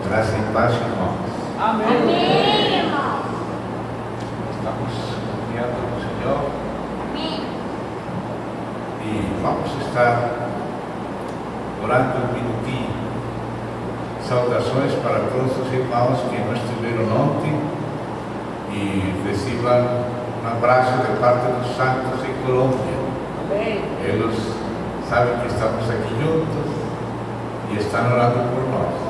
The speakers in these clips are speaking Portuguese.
Graça e paz, irmãos. Amém, irmão. Estamos confiando no Senhor. Amém. E vamos estar orando um minutinho. Saudações para todos os irmãos que nos estiveram ontem e recebam um abraço de parte dos santos em Colômbia. Amém. Eles sabem que estamos aqui juntos e estão orando por nós.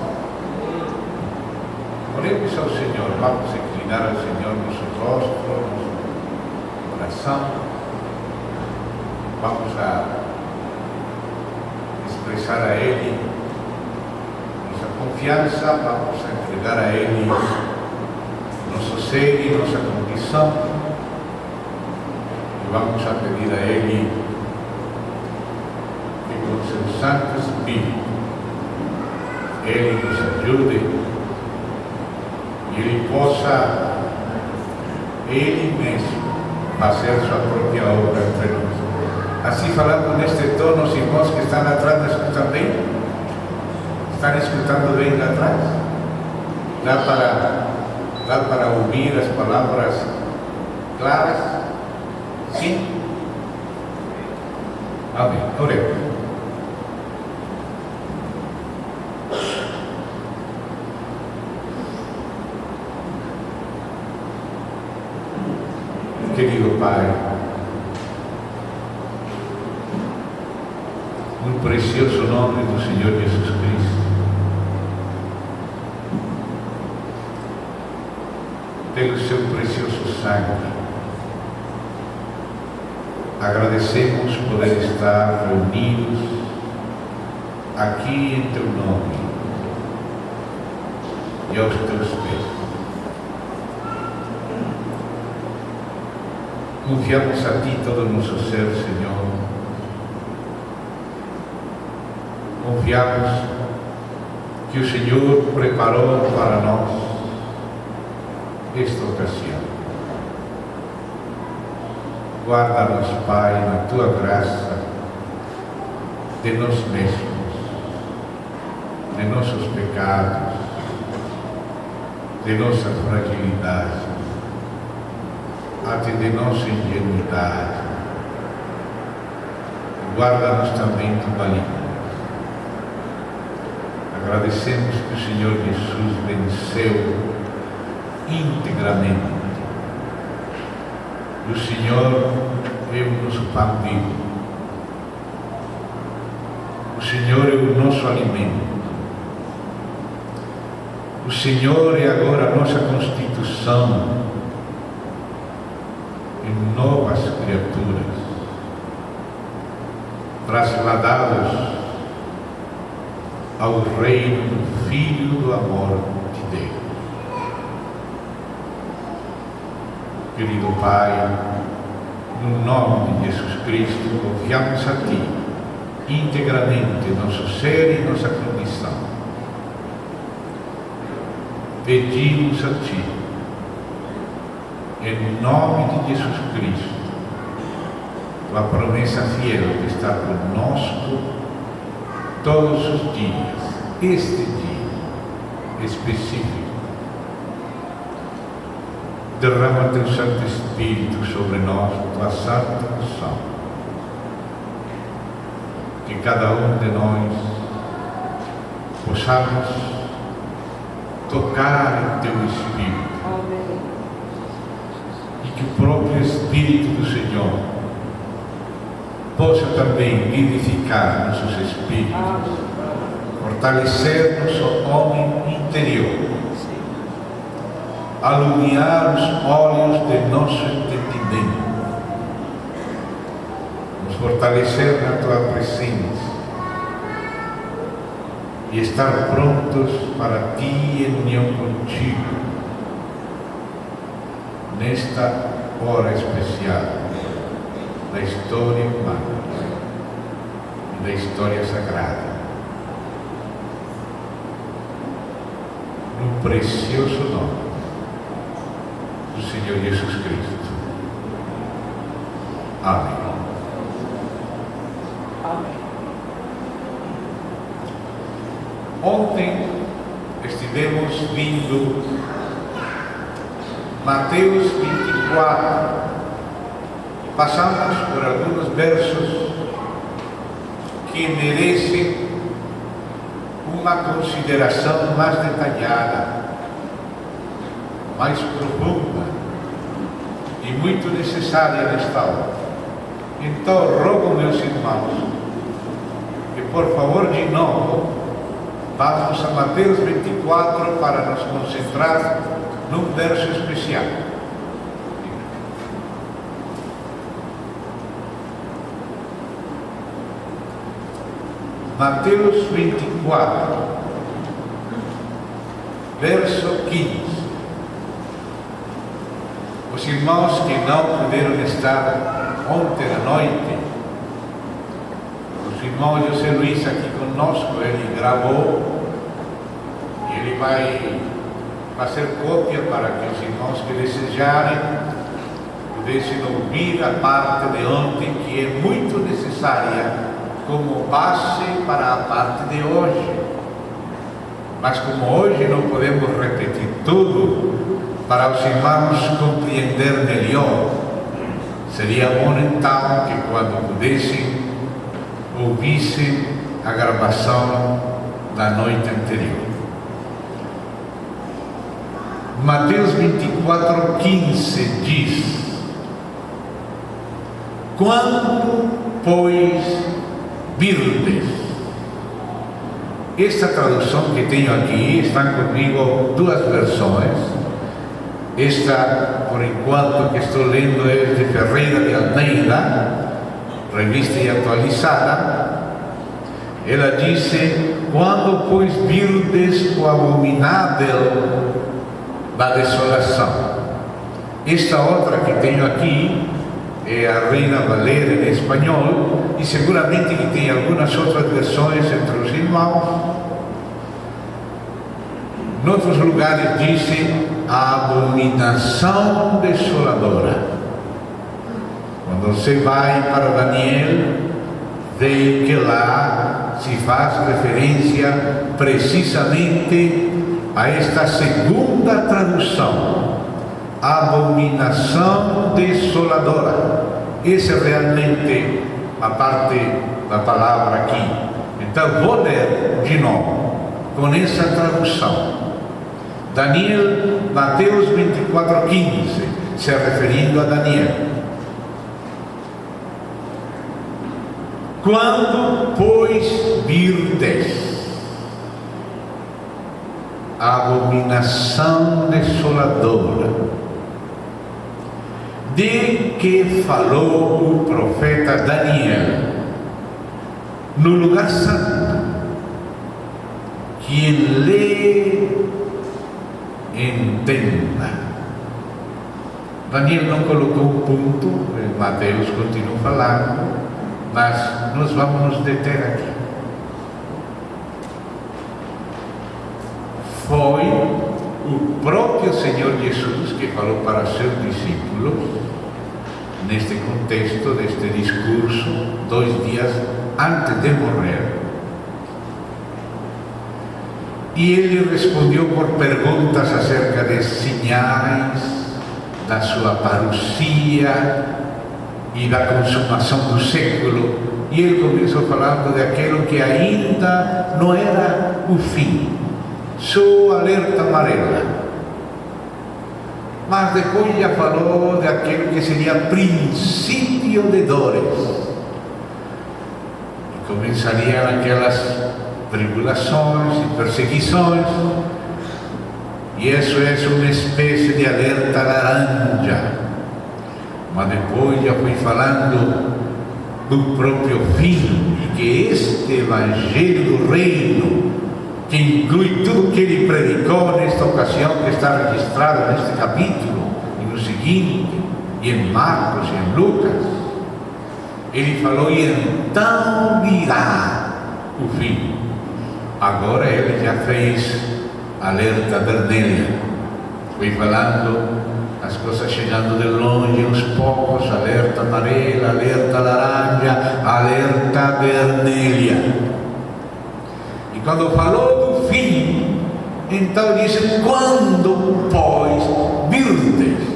Oremos ao Senhor, vamos inclinar ao Senhor nosso rosto, nosso coração. Vamos a expressar a Ele nossa confiança, vamos a entregar a Ele nosso ser e nossa condição. E vamos a pedir a Ele que com seu Santo Espírito Ele nos ajude e Ele possa, Ele mesmo, fazer sua própria obra entre nós. Assim, falando neste tono, os irmãos que estão atrás escutam bem? Estão escutando bem lá atrás? Dá para ouvir as palavras claras? Sim? Amém. Oremos. Querido Pai, no precioso nome do Senhor Jesus Cristo, pelo seu precioso sangue, agradecemos poder estar reunidos aqui em Teu nome e aos Teus pés. Confiamos a Ti todo o nosso ser, Senhor. Confiamos que o Senhor preparou para nós esta ocasião. Guarda-nos, Pai, na Tua graça, de nós mesmos, de nossos pecados, de nossa fragilidade, até de nossa ingenuidade. Guarda-nos também do maligno. Agradecemos que o Senhor Jesus venceu integramente. O Senhor é o nosso pão vivo. O Senhor é o nosso alimento. O Senhor é agora a nossa constituição em novas criaturas, trasladados ao reino do Filho do amor de Deus. Querido Pai, no nome de Jesus Cristo, confiamos a Ti integramente nosso ser e nossa condição. Pedimos a Ti, em nome de Jesus Cristo, Tua promessa fiel de estar conosco todos os dias, este dia específico. Derrama Teu Santo Espírito sobre nós, Tua santa unção, que cada um de nós possamos tocar em Teu Espírito. Amém. E que o próprio Espírito do Senhor possa também vivificar nossos espíritos, fortalecer nosso homem interior, alumiar os olhos de nosso entendimento, nos fortalecer na Tua presença e estar prontos para Ti em união contigo nesta hora especial da história humana e da história sagrada. No precioso nome do Senhor Jesus Cristo. Amém. Amém. Ontem estivemos vindo Mateus 24, passamos por alguns versos que merecem uma consideração mais detalhada, mais profunda e muito necessária nesta hora. Então, rogo, meus irmãos, que por favor, de novo, vamos a Mateus 24 para nos concentrar num verso especial. Mateus 24, verso 15. Os irmãos que não puderam estar ontem à noite, os irmãos José Luiz aqui conosco, ele gravou, e ele vai fazer cópia para que os irmãos que desejarem pudessem ouvir a parte de ontem, que é muito necessária como base para a parte de hoje. Mas como hoje não podemos repetir tudo, para os irmãos compreender melhor, seria bom então que quando pudessem, ouvissem a gravação da noite anterior. Mateus 24, 15 diz: quando, pois, virdes. Esta tradução que tenho aqui, estão comigo duas versões. Esta, por enquanto, que estou lendo é de Ferreira de Almeida, revista e atualizada. Ela diz: quando, pois, virdes o abominável da desolação. Esta outra que tenho aqui é a Reina Valera em espanhol, e seguramente que tem algumas outras versões entre os irmãos. Em outros lugares dizem a abominação desoladora. Quando você vai para Daniel, vê que lá se faz referência precisamente a esta segunda tradução, abominação desoladora. Essa é realmente a parte da palavra aqui. Então vou ler de novo com essa tradução. Mateus 24, 15, se referindo a Daniel. Quando, pois, virdes a abominação desoladora de que falou o profeta Daniel no lugar santo, quem lê entenda. Daniel não colocou um ponto, Mateus continua falando, mas nós vamos nos deter aqui. Foi o próprio Senhor Jesus que falou para seus discípulos, neste contexto deste discurso, 2 dias antes de morrer. E ele respondeu por perguntas acerca de sinais da sua parousia e da consumação do século. E ele começou falando daquilo que ainda não era o fim, só alerta amarela. Mas depois já falou daquilo que seria princípio de dores. E começariam aquelas tribulações e perseguições, e isso é uma espécie de alerta laranja. Mas depois já fui falando do próprio fim, e que este Evangelho do Reino, que inclui tudo o que ele predicou nesta ocasião, que está registrado neste capítulo e no seguinte, e em Marcos e em Lucas, ele falou: e então virá o fim. Agora ele já fez alerta vermelha, foi falando as coisas chegando de longe, aos poucos, alerta amarela, alerta laranja, alerta vermelha. E quando falou do fim, Então diz: quando, pois, virdes.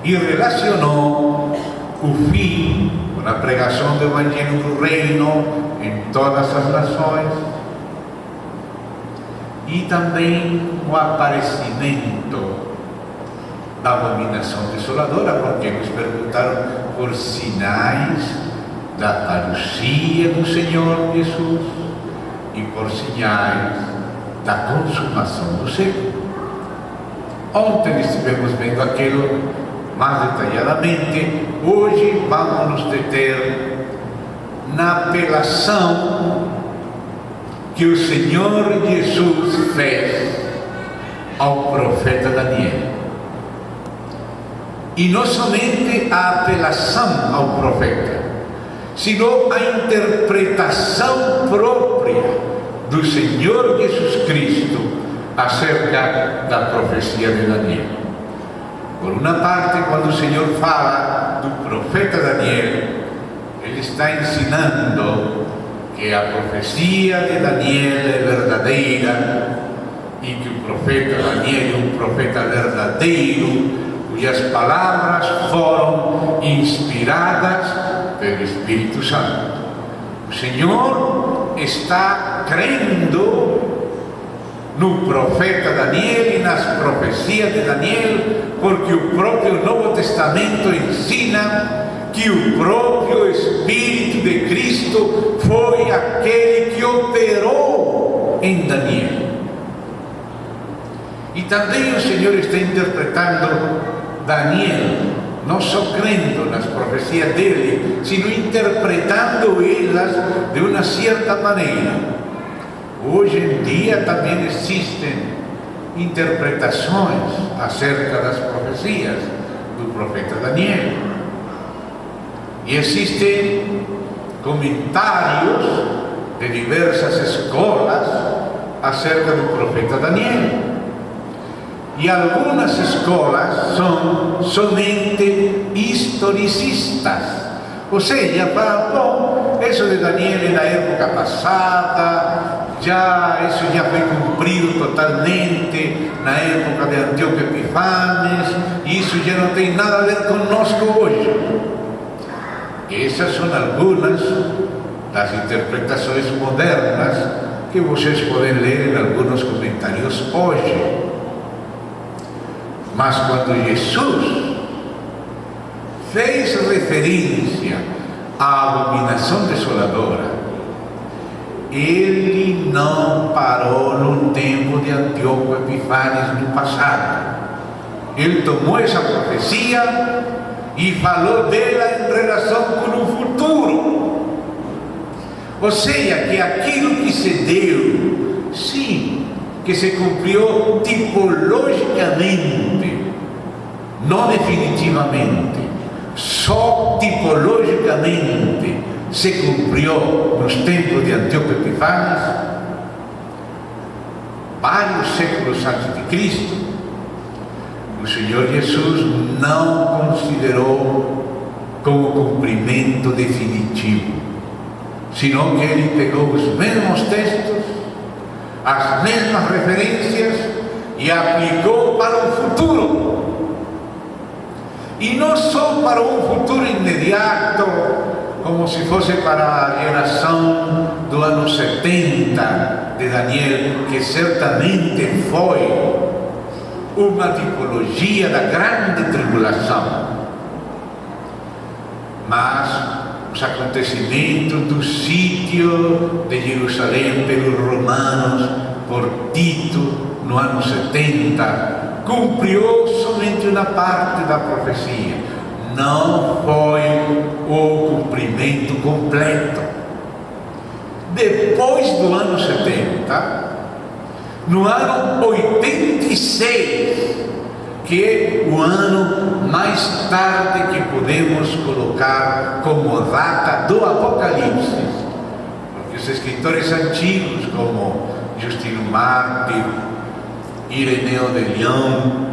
E relacionou o fim com a pregação do Evangelho do Reino em todas as nações e também o aparecimento da abominação desoladora, porque eles perguntaram por sinais da parousia do Senhor Jesus e por sinais da consumação do século. Ontem estivemos vendo aquilo mais detalhadamente. Hoje vamos nos deter na apelação que o Senhor Jesus fez ao profeta Daniel. E não somente a apelação ao profeta, sino a interpretação própria do Senhor Jesus Cristo acerca da profecia de Daniel. Por uma parte, quando o Senhor fala do profeta Daniel, ele está ensinando que a profecia de Daniel é verdadeira e que o profeta Daniel é um profeta verdadeiro, cujas palavras foram inspiradas pelo Espírito Santo. O Senhor está crendo no profeta Daniel e nas profecias de Daniel, porque o próprio Novo Testamento ensina que o próprio Espírito de Cristo foi aquele que operou em Daniel. E também o Senhor está interpretando Daniel, não só crendo nas profecias dele, sino interpretando elas de uma certa maneira. Hoje em dia também existem interpretações acerca das profecias do profeta Daniel. E existem comentários de diversas escolas acerca do profeta Daniel. E algumas escolas são somente historicistas. Ou seja, falam: bom, isso de Daniel é da época passada, isso já foi cumprido totalmente na época de Antíoco Epifanes, e isso já não tem nada a ver conosco hoje. Essas são algumas das interpretações modernas que vocês podem ler em alguns comentários hoje. Mas quando Jesus fez referência à abominação desoladora, ele não parou no tempo de Antíoco Epifanes no passado. Ele tomou essa profecia e falou dela em relação com o futuro. Ou seja, que aquilo que se deu, sim, que se cumpriu tipologicamente, não definitivamente, só tipologicamente se cumpriu nos tempos de Antíoco Epifanes, vários séculos antes de Cristo. O Senhor Jesus não considerou como cumprimento definitivo, senão que ele pegou os mesmos textos, as mesmas referências e aplicou para o futuro. E não só para um futuro imediato, como se fosse para a geração do ano 70 de Daniel, que certamente foi uma tipologia da grande tribulação. Mas os acontecimentos do sítio de Jerusalém pelos romanos por Tito no ano 70 cumpriu somente uma parte da profecia, não foi o cumprimento completo. Depois do ano 70, no ano 86, que é o ano mais tarde que podemos colocar como data do Apocalipse, porque os escritores antigos como Justino Mártir, Ireneu de Leão,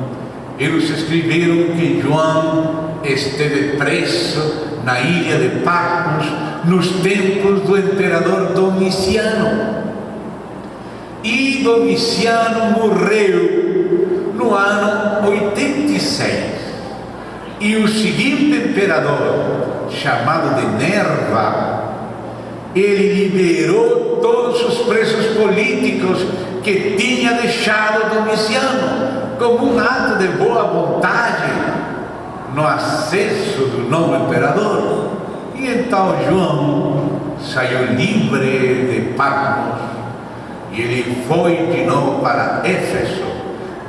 eles escreveram que João esteve preso na ilha de Patmos nos tempos do imperador Domiciano. E Domiciano morreu no ano 86. E o seguinte imperador, chamado de Nerva, ele liberou todos os presos políticos que tinha deixado Domiciano, como um ato de boa vontade no acesso do novo imperador. E então João saiu livre de Patmos e ele foi de novo para Éfeso.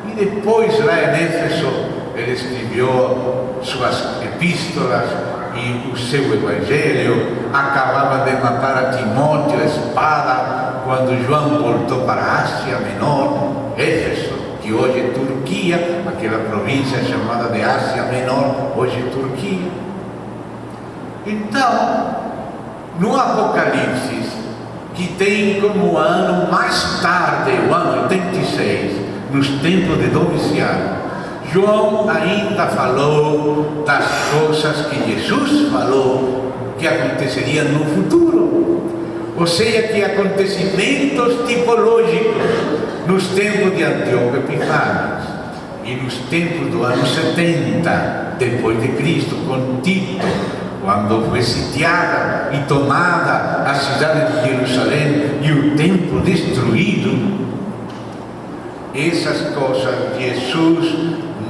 E depois, lá em Éfeso, ele escreveu suas epístolas e o seu evangelho. Acabava de matar a Timóteo a espada quando João voltou para a Ásia Menor, Éfeso, que hoje é Turquia, aquela província chamada de Ásia Menor, hoje é Turquia. Então, no Apocalipse, que tem como ano mais tarde, o ano 86, nos tempos de Domiciano, João ainda falou das coisas que Jesus falou que aconteceriam no futuro. Ou seja, que acontecimentos tipológicos nos tempos de Antíoco Epífanes e nos tempos do ano 70 depois de Cristo, com Tito, quando foi sitiada e tomada a cidade de Jerusalém e o templo destruído. Essas coisas Jesus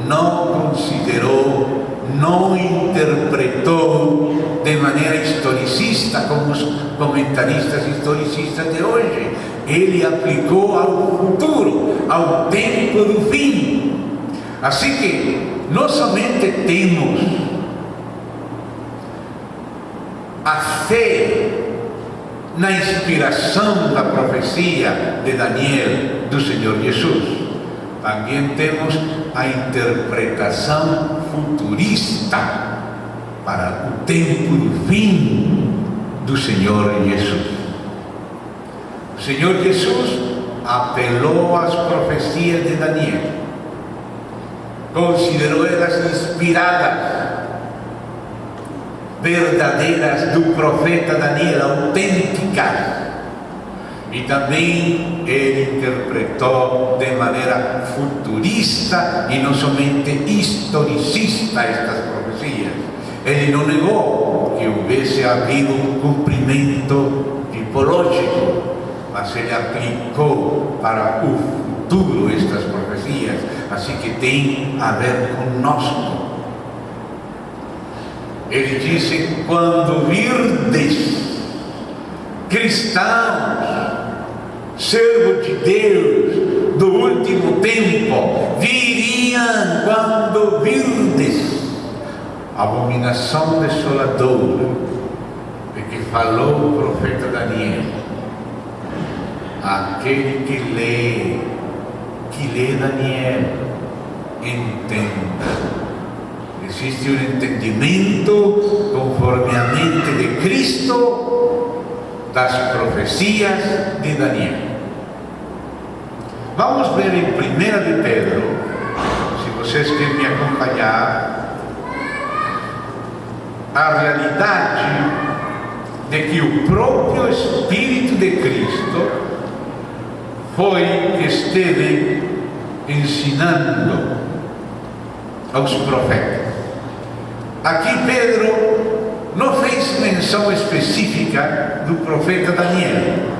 não considerou, não interpretou de maneira historicista, como os comentaristas historicistas de hoje. Ele aplicou ao futuro, ao tempo do fim. Assim que não somente temos a fé na inspiração da profecia de Daniel do Senhor Jesus, também temos a interpretação futurista para o tempo do fim do Senhor Jesus. O Senhor Jesus apelou às profecias de Daniel, considerou elas inspiradas, verdadeiras do profeta Daniel, autênticas. E também ele interpretou de maneira futurista e não somente historicista estas profecias. Ele não negou que houvesse havido um cumprimento tipológico, mas ele aplicou para o futuro estas profecias, assim que tem a ver conosco. Ele disse: quando virdes cristãos, servos de Deus do último tempo, viriam quando virdes abominação desoladora, de que falou o profeta Daniel. Aquele que lê Daniel, entenda. Existe um entendimento conforme a mente de Cristo das profecias de Daniel. Vamos ver em 1 de Pedro, se vocês querem me acompanhar, a realidade de que o próprio Espírito de Cristo foi que esteve ensinando aos profetas. Aqui Pedro não fez menção específica do profeta Daniel,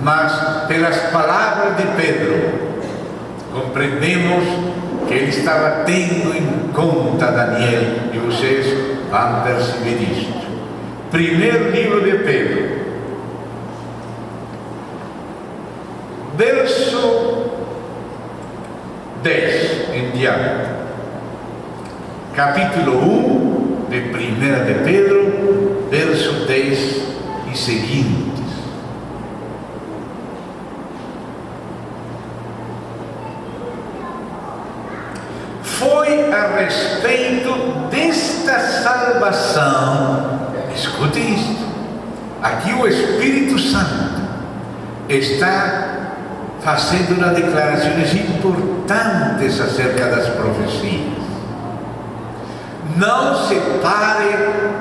mas pelas palavras de Pedro compreendemos que ele estava tendo em conta Daniel, e vocês vão perceber isto. Primeiro livro de Pedro, verso 10 em diante, capítulo 1 de 1 de Pedro, verso 10 e seguintes. Foi a respeito desta salvação, escute isto, aqui o Espírito Santo está fazendo umas declarações importantes acerca das profecias. Não separe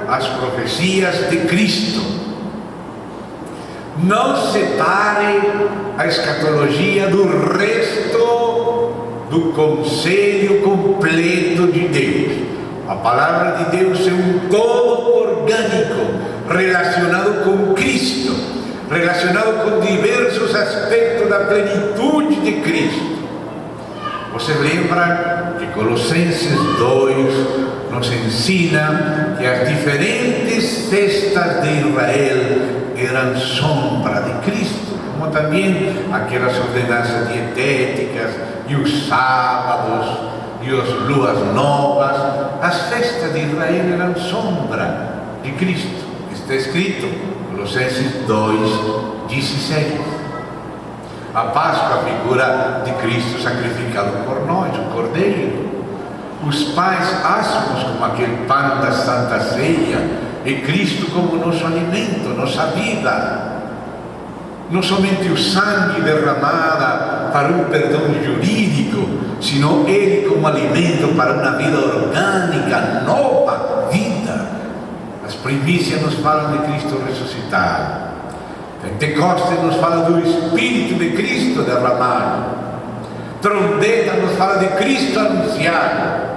as profecias de Cristo. Não separe a escatologia do resto do conselho completo de Deus. A palavra de Deus é um todo orgânico, relacionado com Cristo, relacionado com diversos aspectos da plenitude de Cristo. Você lembra que Colossenses 2 nos ensina que as diferentes festas de Israel eram sombra de Cristo, como também aquelas ordenanças dietéticas e os sábados e as luas novas. As festas de Israel eram sombra de Cristo. Está escrito, Colossenses 2:16. A Páscoa, a figura de Cristo sacrificado por nós, o Cordeiro. Os pais assumos como aquele pão da Santa Ceia, e Cristo como nosso alimento, nossa vida. Não somente o sangue derramado para um perdão jurídico, sino Ele como alimento para uma vida orgânica, nova vida. As primícias nos falam de Cristo ressuscitado. Pentecostes nos fala do Espírito de Cristo derramado. Trombeta nos fala de Cristo anunciado.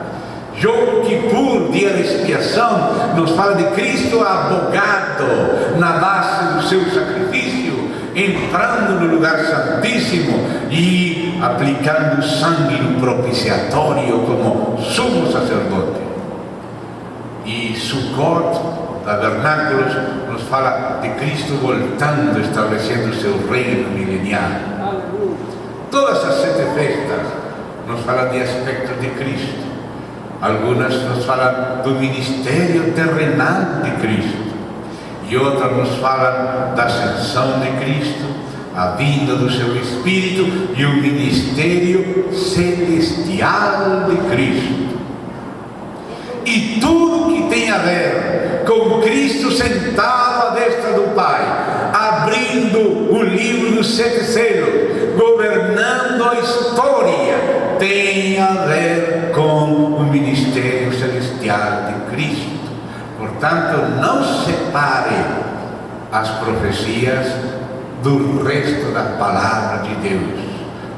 Yom Kippur, dia de expiação, nos fala de Cristo abogado na base do seu sacrifício, entrando no lugar santíssimo e aplicando sangue no propiciatório como sumo sacerdote. E Sukkot, tabernáculos, nos fala de Cristo voltando, estabelecendo o seu reino milenial. Todas as 7 festas nos falam de aspectos de Cristo. Algumas nos falam do ministério terrenal de Cristo, e outras nos falam da ascensão de Cristo, a vinda do seu Espírito e o ministério celestial de Cristo. E tudo que tem a ver com Cristo sentado à destra do Pai, abrindo o livro dos 7 selos, governando a história, tem a ver com o ministério celestial de Cristo. Portanto, não separe as profecias do resto da palavra de Deus,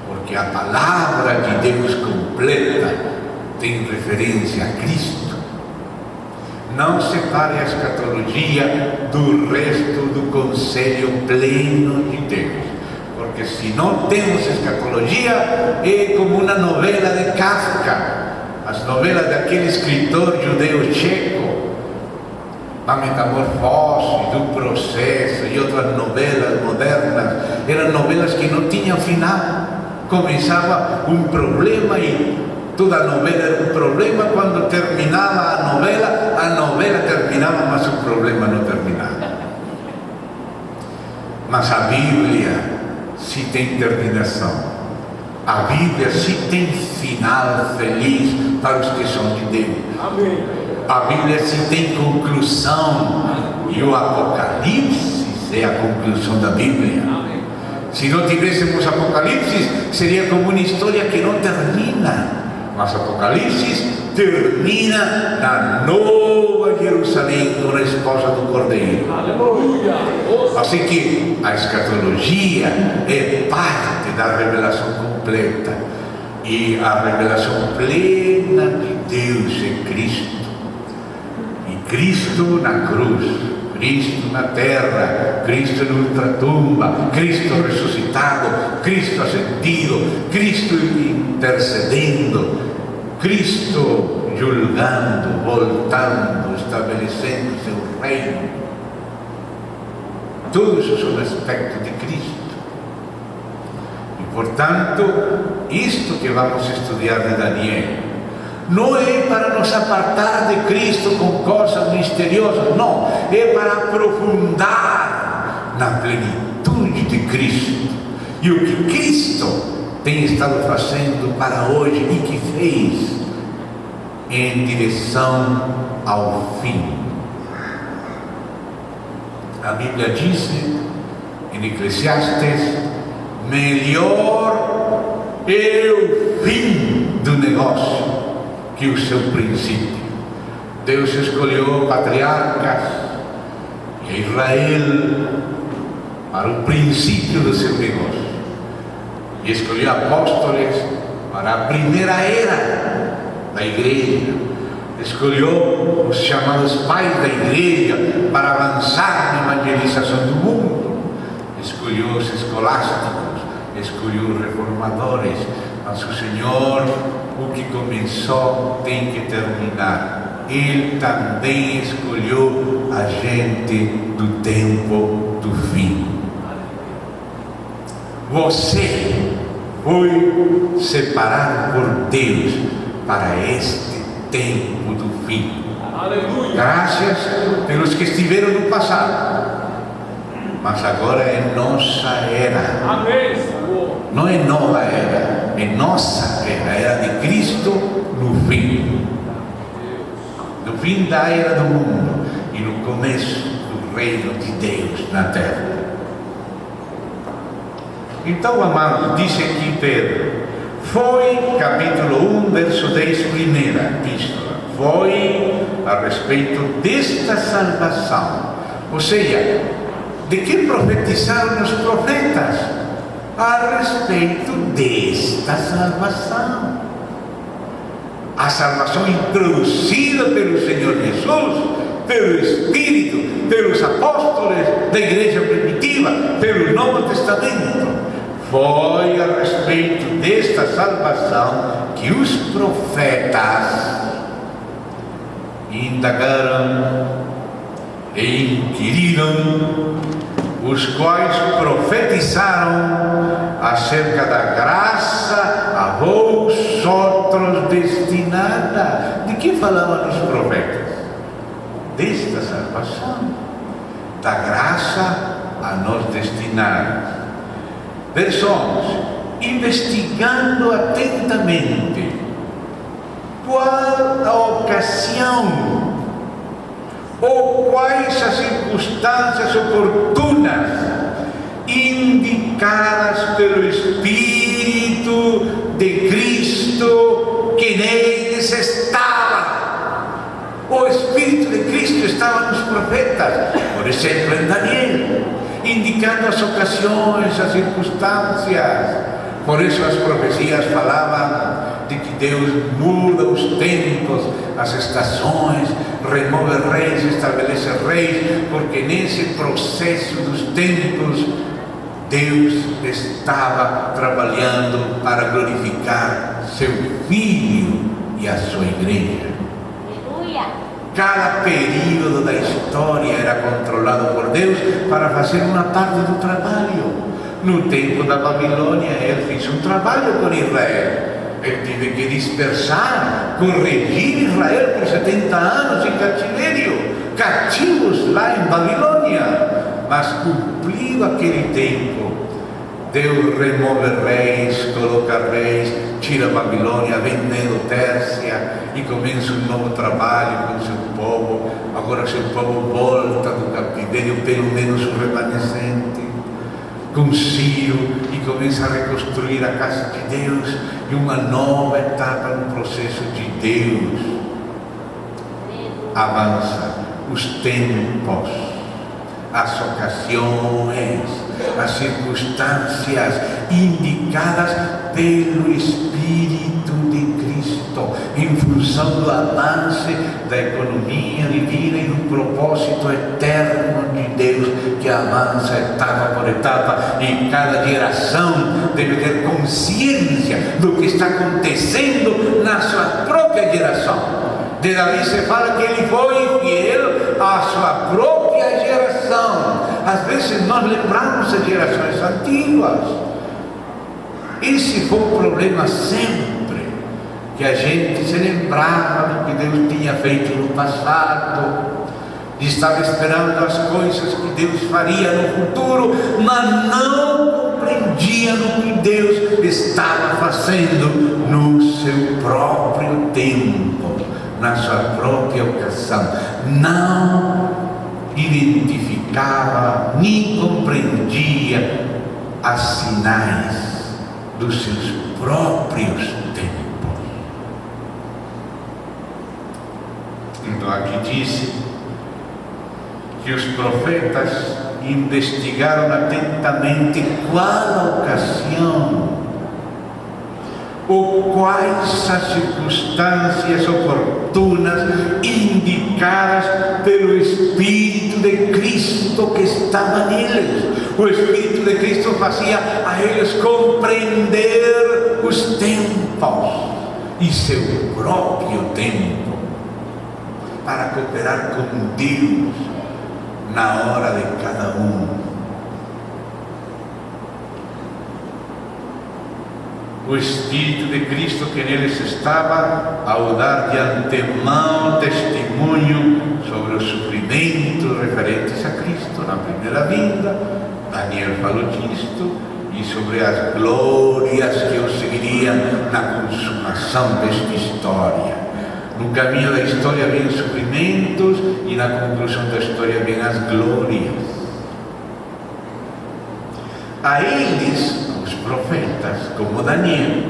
porque a palavra de Deus completa tem referência a Cristo. Não separe a escatologia do resto do conselho pleno de Deus, porque se não temos escatologia, é como uma novela de Kafka, as novelas daquele escritor judeu tcheco, A Metamorfose, do Processo e outras novelas modernas. Eram novelas que não tinham final. Começava um problema e toda a novela era um problema. Quando terminava a novela terminava, mas o problema não terminava. Mas a Bíblia se tem terminação. A Bíblia se tem final feliz para os que são de Deus. Amém. A Bíblia se tem conclusão, e o Apocalipse é a conclusão da Bíblia. Amém. Se não tivéssemos Apocalipse, seria como uma história que não termina. Mas Apocalipse termina na Nova Jerusalém com a esposa do Cordeiro. Aleluia. Assim que a escatologia é parte da revelação completa, e a revelação plena de Deus é Cristo. E Cristo na cruz, Cristo na terra, Cristo na ultratumba, Cristo ressuscitado, Cristo ascendido, Cristo intercedendo, Cristo julgando, voltando, estabelecendo seu reino. Todos isso são aspectos de Cristo. E, portanto, isto que vamos estudar de Daniel não é para nos apartar de Cristo com coisas misteriosas, não, é para aprofundar na plenitude de Cristo e o que Cristo tem estado fazendo para hoje e que fez em direção ao fim. A Bíblia diz em Eclesiastes: melhor é o fim do negócio que o seu princípio. Deus escolheu patriarcas e Israel para o princípio do seu negócio. e escolheu apóstolos para a primeira era da igreja. Escolheu os chamados pais da igreja para avançar na evangelização do mundo. Escolheu os escolásticos, escolheu os reformadores. Mas o Senhor, o que começou, tem que terminar. Ele também escolheu a gente do tempo do fim. Você foi separado por Deus para este tempo do fim. Aleluia. Graças pelos que estiveram no passado, mas agora é nossa era. Amém, Senhor. Não é nova era, é nossa era, a era de Cristo no fim. No fim da era do mundo e no começo do reino de Deus na terra. Então, amados, disse aqui Pedro, foi, capítulo 1, verso 10, primeira epístola, foi a respeito desta salvação. Ou seja, de que profetizaram os profetas? A respeito desta salvação. A salvação introduzida pelo Senhor Jesus, pelo Espírito, pelos apóstolos da igreja primitiva, pelo Novo Testamento. Foi a respeito desta salvação que os profetas indagaram e inquiriram, os quais profetizaram acerca da graça a vós outros destinada. De que falavam os profetas? Desta salvação, da graça a nós destinada. Verso 11: investigando atentamente qual a ocasião ou quais as circunstâncias oportunas indicadas pelo Espírito de Cristo que neles estava. O Espírito de Cristo estava nos profetas, por exemplo em Daniel, indicando as ocasiões, as circunstâncias. Por isso as profecias falavam de que Deus muda os tempos, as estações, remove reis, estabelece reis, porque nesse processo dos tempos Deus estava trabalhando para glorificar seu Filho e a sua igreja. Aleluia. Cada período da história era controlado por Deus para fazer uma parte do trabalho. No tempo da Babilônia, ele fez um trabalho com Israel. Ele teve que dispersar, corrigir Israel por 70 anos em cativeiro, cativos lá em Babilônia. Mas cumprido aquele tempo, Deus remove reis, coloca reis, tira a Babilônia, vem Medo-Pérsia e começa um novo trabalho com seu povo. Agora seu povo volta do cativeiro, pelo menos o remanescente, com Ciro, e começa a reconstruir a casa de Deus, e uma nova etapa no processo de Deus. Avança os tempos, as ocasiões, as circunstâncias indicadas pelo Espírito de Cristo, em função do avanço da economia divina e do propósito eterno de Deus, que avança etapa por etapa, e cada geração deve ter consciência do que está acontecendo na sua própria geração. De Davi se fala que ele foi fiel à sua própria geração. Às vezes nós lembramos as gerações antigas. Esse foi o problema sempre, que a gente se lembrava do que Deus tinha feito no passado, estava esperando as coisas que Deus faria no futuro, mas não compreendia no que Deus estava fazendo no seu próprio tempo, na sua própria ocasião. Não identificava nem compreendia as sinais dos seus próprios tempos. Então aqui diz que os profetas investigaram atentamente qual a ocasião ou quais as circunstâncias oportunas indicadas pelo Espírito de Cristo que estava neles. O Espírito de Cristo fazia a eles compreender os tempos e seu próprio tempo, para cooperar com Deus na hora de cada um. O Espírito de Cristo que neles estava, ao dar de antemão testemunho sobre os sofrimentos referentes a Cristo na primeira vinda, Daniel falou disto, e sobre as glórias que o seguiriam na consumação desta história. No caminho da história vem os sofrimentos e na conclusão da história vem as glórias. A eles, os profetas, como Daniel,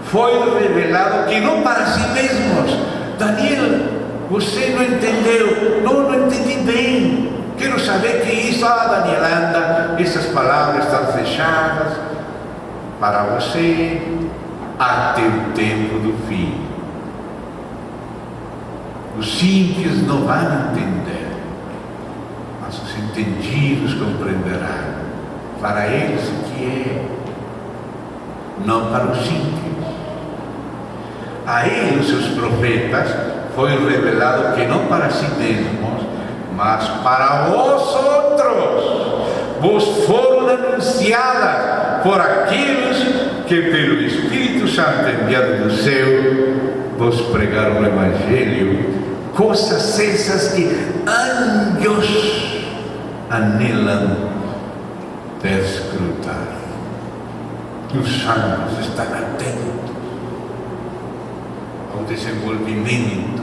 foi revelado que não para si mesmos. Daniel, você não entendeu? Não entendi bem. Quero saber que isso, Daniel, anda, essas palavras estão fechadas para você até o tempo do fim. Os simples não vão entender, mas os entendidos compreenderão. Para eles o que é, não para os simples. A eles, os profetas, foi revelado que não para si mesmos, mas para vós outros, vos foram anunciadas por aqueles que pelo Espírito Santo enviado do céu vos pregaram o Evangelho, coisas essas que anjos anelam perscrutar. Os anjos estão atentos ao desenvolvimento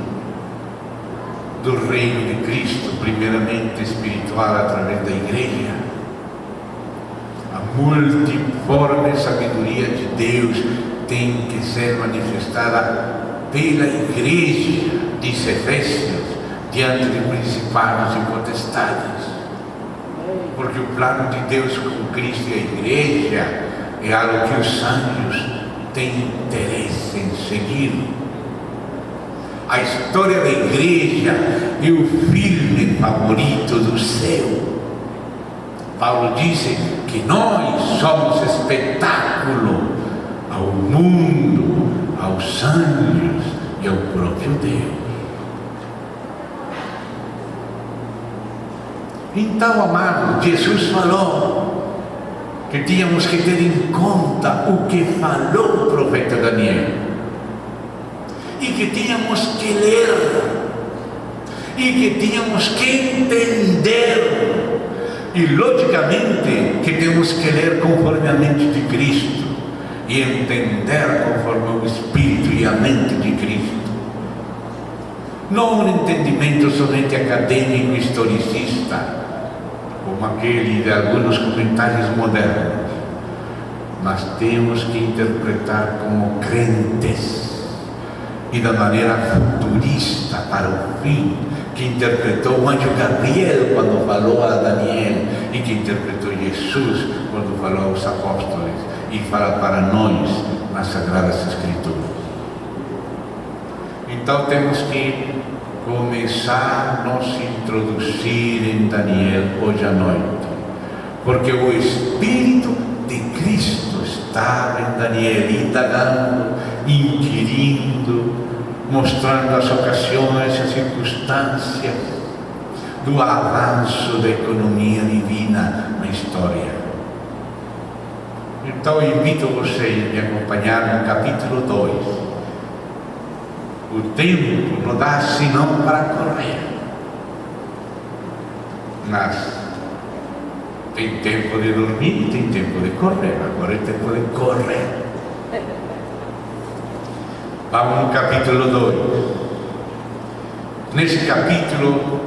do reino de Cristo, primeiramente espiritual através da igreja. A multiforme sabedoria de Deus tem que ser manifestada pela igreja, diz Efésios, diante de principados e potestades. Porque o plano de Deus com Cristo e a igreja é algo que os anjos têm interesse em seguir. A história da igreja é o filme favorito do céu. Paulo disse que nós somos espetáculo ao mundo, aos anjos e ao próprio Deus. Então, amado, Jesus falou que tínhamos que ter em conta o que falou o profeta Daniel, e que tínhamos que ler, e que tínhamos que entender, e logicamente que temos que ler conforme a mente de Cristo e entender conforme o Espírito e a mente de Cristo. Não um entendimento somente acadêmico e historicista, como aquele de alguns comentários modernos, mas temos que interpretar como crentes e da maneira futurista para o fim, que interpretou o anjo Gabriel quando falou a Daniel e que interpretou Jesus quando falou aos apóstolos e fala para nós nas Sagradas Escrituras. Então temos que começar a nos introduzir em Daniel hoje à noite, porque o Espírito de Cristo estava em Daniel, indagando, inquirindo, mostrando as ocasiões, as circunstâncias do avanço da economia divina na história. Então eu invito vocês a me acompanhar no capítulo 2. O tempo não dá senão para correr, mas tem tempo de dormir e tem tempo de correr. Agora é tempo de correr. Vamos no capítulo 2. Nesse capítulo,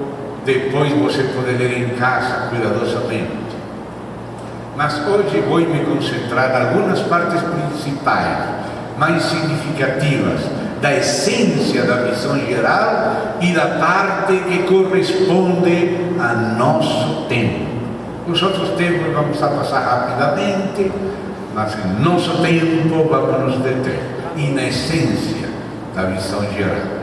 depois você pode ler em casa cuidadosamente, mas hoje vou me concentrar em algumas partes principais, mais significativas, da essência da visão geral e da parte que corresponde a nosso tempo. Os outros tempos vamos a passar rapidamente, mas não só tem um pouco para nos deter, e na essência da visão geral.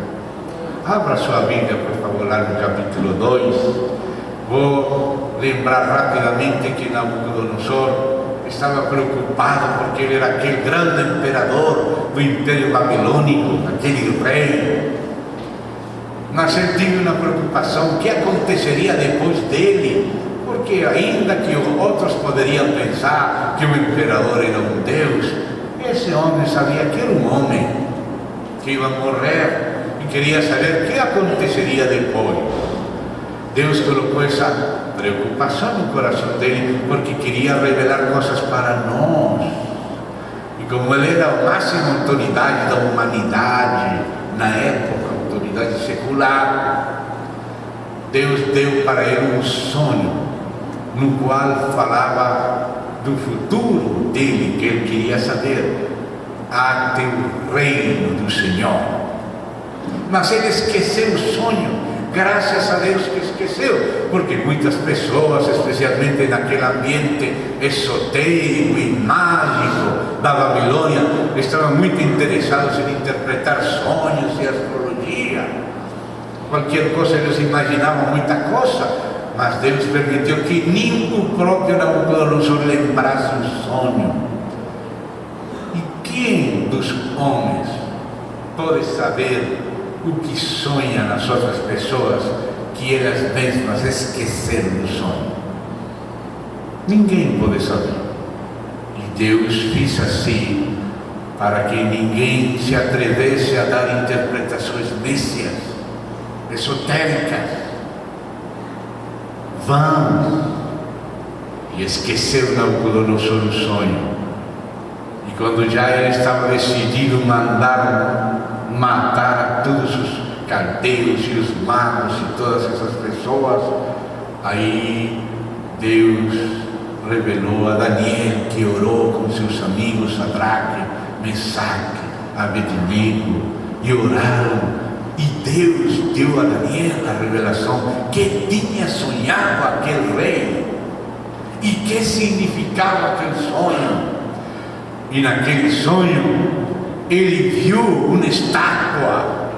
Abra sua Bíblia, por favor, lá no capítulo 2. Vou lembrar rapidamente que Nabucodonosor estava preocupado porque ele era aquele grande imperador do Império Babilônico, aquele rei. Mas ele tinha uma preocupação: o que aconteceria depois dele? Porque ainda que outros poderiam pensar que o imperador era um Deus, esse homem sabia que era um homem que ia morrer e queria saber o que aconteceria depois. Deus colocou essa preocupação no coração dele porque queria revelar coisas para nós. E como ele era a máxima autoridade da humanidade na época, autoridade secular, Deus deu para ele um sonho no qual falava do futuro dele, que ele queria saber, até o reino do Senhor. Mas ele esqueceu o sonho. Graças a Deus que esqueceu, porque muitas pessoas, especialmente naquele ambiente esotérico e mágico da Babilônia, estavam muito interessados em interpretar sonhos e astrologia. Qualquer coisa eles imaginavam, muita coisa, mas Deus permitiu que nem o próprio Nabucodonosor lembrasse o sonho. E quem dos homens pode saber o que sonha nas outras pessoas que elas mesmas esqueceram do sonho? Ninguém pode saber. E Deus fez assim para que ninguém se atrevesse a dar interpretações nécias, esotéricas, vãs. E esqueceu Nabucodonosor o sonho. E quando já ele estava decidido mandar matar a todos os caldeus e os magos e todas essas pessoas, aí Deus revelou a Daniel, que orou com seus amigos Sadraque, Mesaque, Abednego, e oraram, e Deus deu a Daniel a revelação que tinha sonhado aquele rei e que significava aquele sonho. E naquele sonho ele viu uma estátua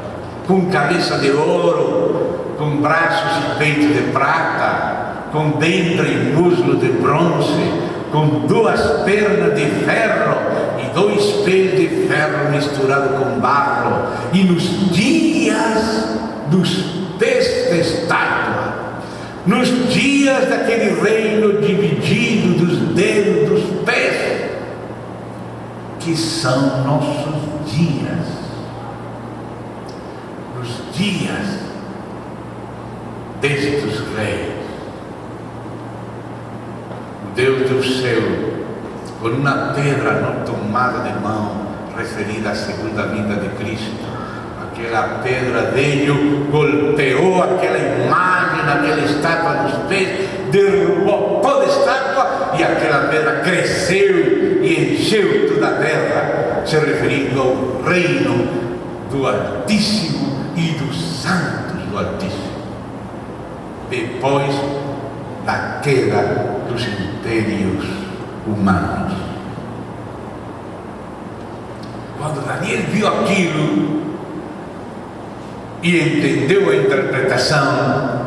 com cabeça de ouro, com braços e peito de prata, com dentro e muslo de bronze, com 2 pernas de ferro e 2 pés de ferro misturado com barro. E nos dias dos pés da estátua, nos dias daquele reino dividido dos dedos dos pés, que são nossos dias, nos dias destes reis, o Deus do céu, com uma pedra não tomada de mão, referida à segunda vinda de Cristo, aquela pedra veio, golpeou aquela imagem, aquela estátua nos pés, derrubou toda a estátua e aquela pedra cresceu e encheu toda a terra, se referindo ao reino do Altíssimo e dos santos do Altíssimo, depois da queda dos impérios humanos. Quando Daniel viu aquilo e entendeu a interpretação,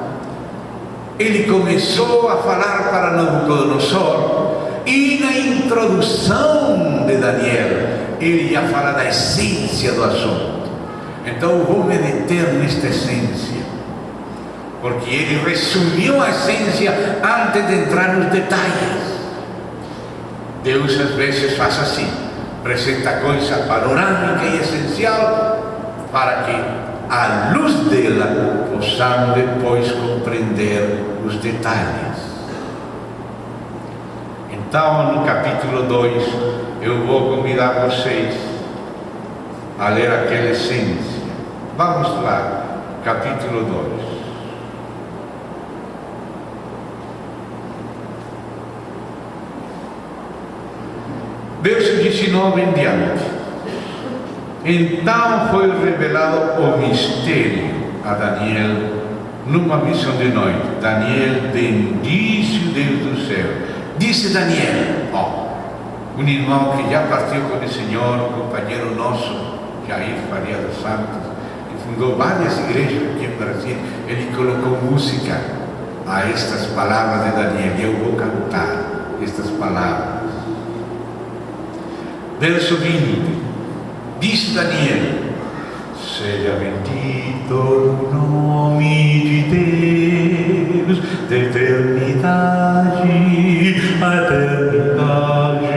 ele começou a falar para Nabucodonosor. E na introdução de Daniel, ele ia falar da essência do assunto. Então eu vou me deter nesta essência, porque ele resumiu a essência antes de entrar nos detalhes. Deus às vezes faz assim, apresenta a coisa panorâmica e essencial, para que à luz dela possamos depois compreender os detalhes. Então, no capítulo 2, eu vou convidar vocês a ler aquela essência. Vamos lá, capítulo 2. Verso 19 em diante. Então foi revelado o mistério a Daniel numa visão de noite. Daniel bendice o Deus do céu. Disse Daniel: um irmão que já partiu com o Senhor, um companheiro nosso, Jair Faria dos Santos, que fundou várias igrejas aqui no Brasil. Ele colocou música a estas palavras de Daniel, e eu vou cantar estas palavras. Verso 20, diz Daniel: seja bendito o nome de Deus, de eternidade a eternidade,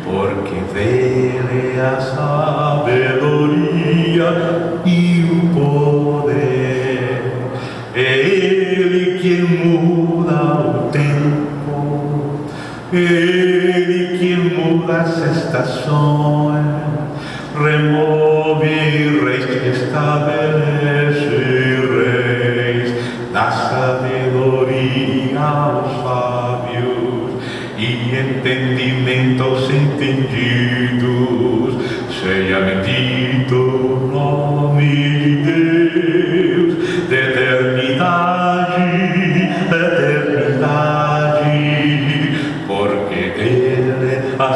porque dele a sabedoria e o poder. É Ele que muda o tempo, é Ele que muda as estações, remove reis e estabelece reis, dá sabedoria aos sábios e entendimento aos entendidos. Seja bendito o nome de Deus, de eternidade a eternidade, porque dele a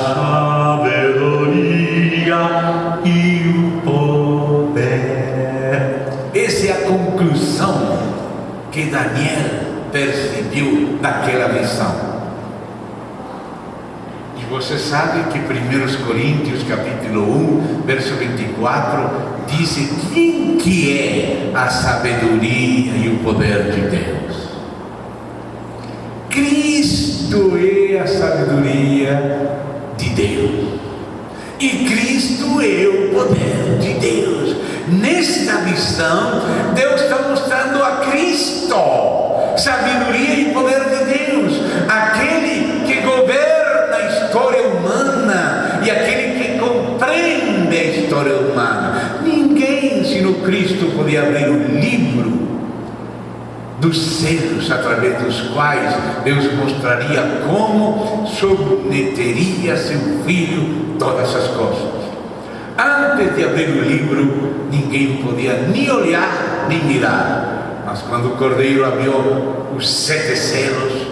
sabedoria e o poder. Essa é a conclusão que Daniel percebeu daquela visão. E você sabe que 1 Coríntios capítulo 1, verso 24, diz quem que é a sabedoria e o poder de Deus. Cristo é a sabedoria de Deus. E Cristo é o poder de Deus. Nesta visão, Deus está mostrando a Cristo, sabedoria e poder de Deus, aquele que governa a história humana e aquele que compreende a história humana. Ninguém, senão Cristo, podia abrir o livro dos céus, através dos quais Deus mostraria como submeteria a seu Filho todas as coisas. Antes de abrir o livro, ninguém podia nem olhar, nem mirar. Mas quando o Cordeiro abriu os 7 selos,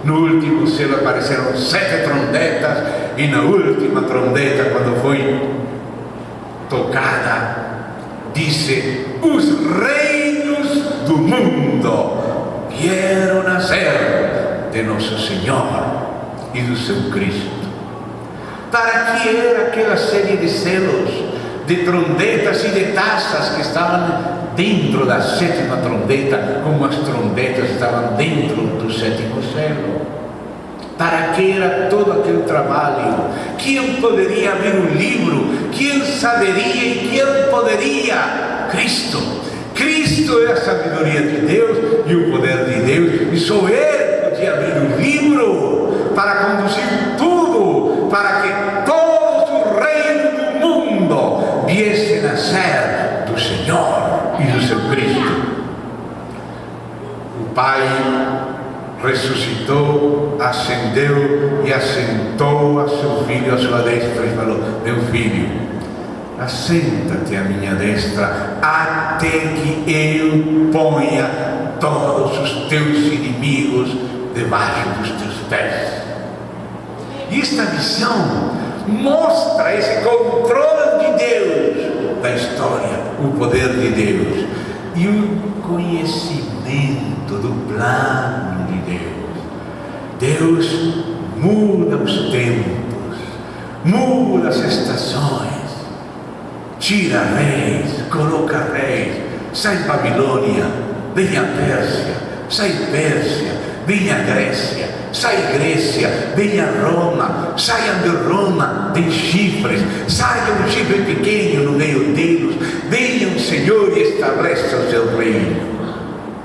no último selo apareceram 7 trombetas, e na última trombeta, quando foi tocada, disse: os reinos do mundo vieram nascer de nosso Senhor e do seu Cristo. Para que era aquela série de selos, de trombetas e de taças que estavam dentro da 7ª trombeta, como as trombetas estavam dentro do 7º selo? Para que era todo aquele trabalho? Quem poderia abrir o livro? Quem saberia e quem poderia? Cristo. Cristo é a sabedoria de Deus e o poder de Deus, e só Ele podia abrir o livro para conduzir tudo, para que todos os reinos do mundo viessem a ser do Senhor e do seu Cristo. O Pai ressuscitou, ascendeu e assentou a seu Filho à sua destra e falou: meu filho, assenta-te à minha destra, até que eu ponha todos os teus inimigos debaixo dos teus pés. E esta visão mostra esse controle de Deus da história, o poder de Deus e o conhecimento do plano de Deus. Deus muda os tempos, muda as estações, tira reis, coloca reis, sai Babilônia, vem a Pérsia, sai Pérsia, vem a Grécia, sai Grécia, vem a Roma, saiam de Roma, tem chifres, saia um chifre pequeno no meio deles, venha o Senhor e estabeleça o seu reino.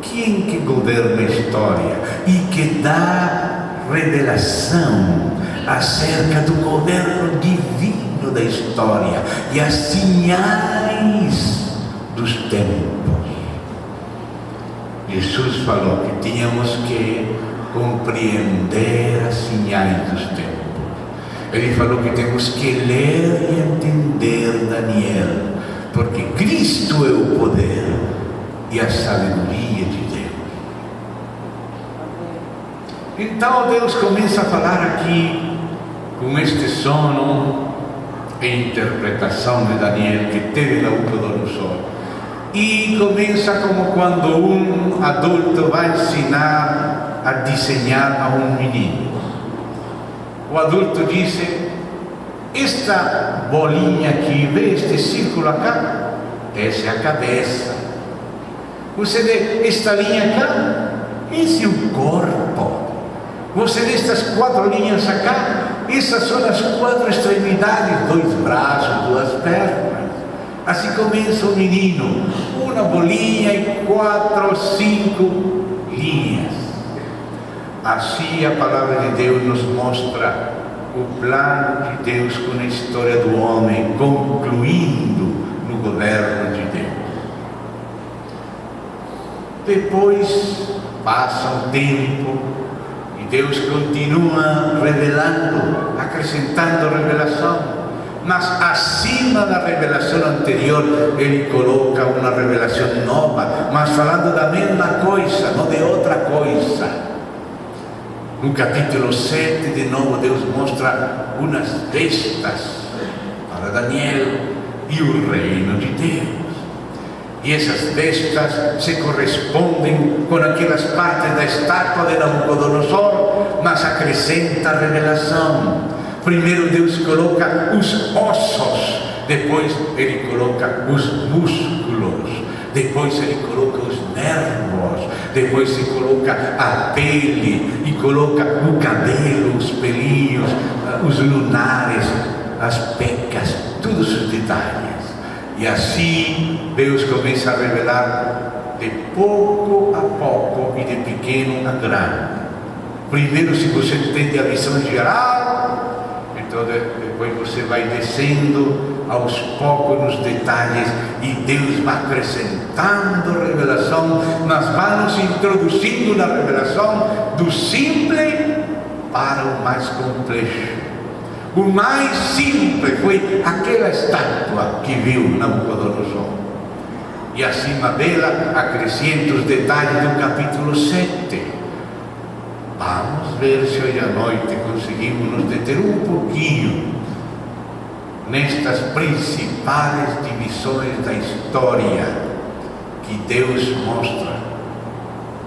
Quem que governa a história e que dá revelação acerca do governo divino da história e as sinais dos tempos. Jesus falou que tínhamos que compreender as sinais dos tempos. Ele falou que temos que ler e entender Daniel, porque Cristo é o poder e a sabedoria de Deus. Então Deus começa a falar aqui com este sono e interpretação de Daniel que teve Nabucodonosor. E começa como quando um adulto vai ensinar a desenhar a um menino. O adulto diz: esta bolinha aqui, vê este círculo acá? Essa é a cabeça. Você vê esta linha acá? Esse é o corpo. Você vê estas 4 linhas acá? Essas são as 4 extremidades, 2 braços, 2 pernas. Assim começa o menino, uma bolinha e 4 ou 5 linhas. Assim a palavra de Deus nos mostra o plano de Deus com a história do homem, concluindo no governo de Deus. Depois passa um tempo e Deus continua revelando, acrescentando revelação. Mas acima da revelação anterior, Ele coloca uma revelação nova, mas falando da mesma coisa, não de outra coisa. No capítulo 7, de novo, Deus mostra umas bestas para Daniel e o reino de Deus. E essas bestas se correspondem com aquelas partes da estátua de Nabucodonosor, mas acrescenta a revelação. Primeiro Deus coloca os ossos, depois Ele coloca os músculos, depois Ele coloca os nervos, depois se coloca a pele e coloca o cabelo, os pelinhos, os lunares, as pecas, todos os detalhes. E assim Deus começa a revelar de pouco a pouco e de pequeno a grande. Primeiro, se você entende a visão geral, então depois você vai descendo aos poucos nos detalhes e Deus vai acrescentando revelação, mas vai nos introduzindo na revelação do simples para o mais complexo. O mais simples foi aquela estátua que viu Nabucodonosor. E acima dela acrescenta os detalhes do capítulo 7. Vamos ver se hoje à noite conseguimos nos deter um pouquinho nestas principais divisões da história que Deus mostra.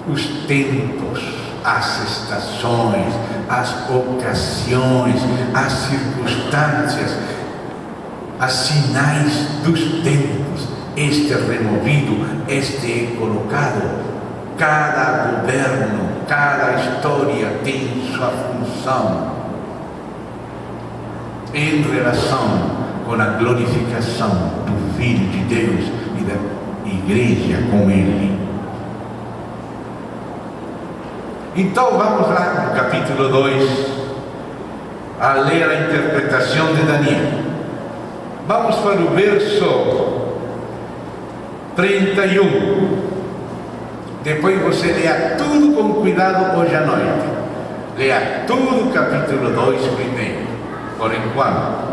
Os tempos, as estações, as ocasiões, as circunstâncias, as sinais dos tempos. Este é removido, este é colocado. Cada governo, cada história tem sua função em relação com a glorificação do Filho de Deus e da igreja com Ele. Então vamos lá no capítulo 2 a ler a interpretação de Daniel. Vamos para o verso 31. Depois você leia tudo com cuidado hoje à noite. Leia tudo o capítulo 2 primeiro. Por enquanto,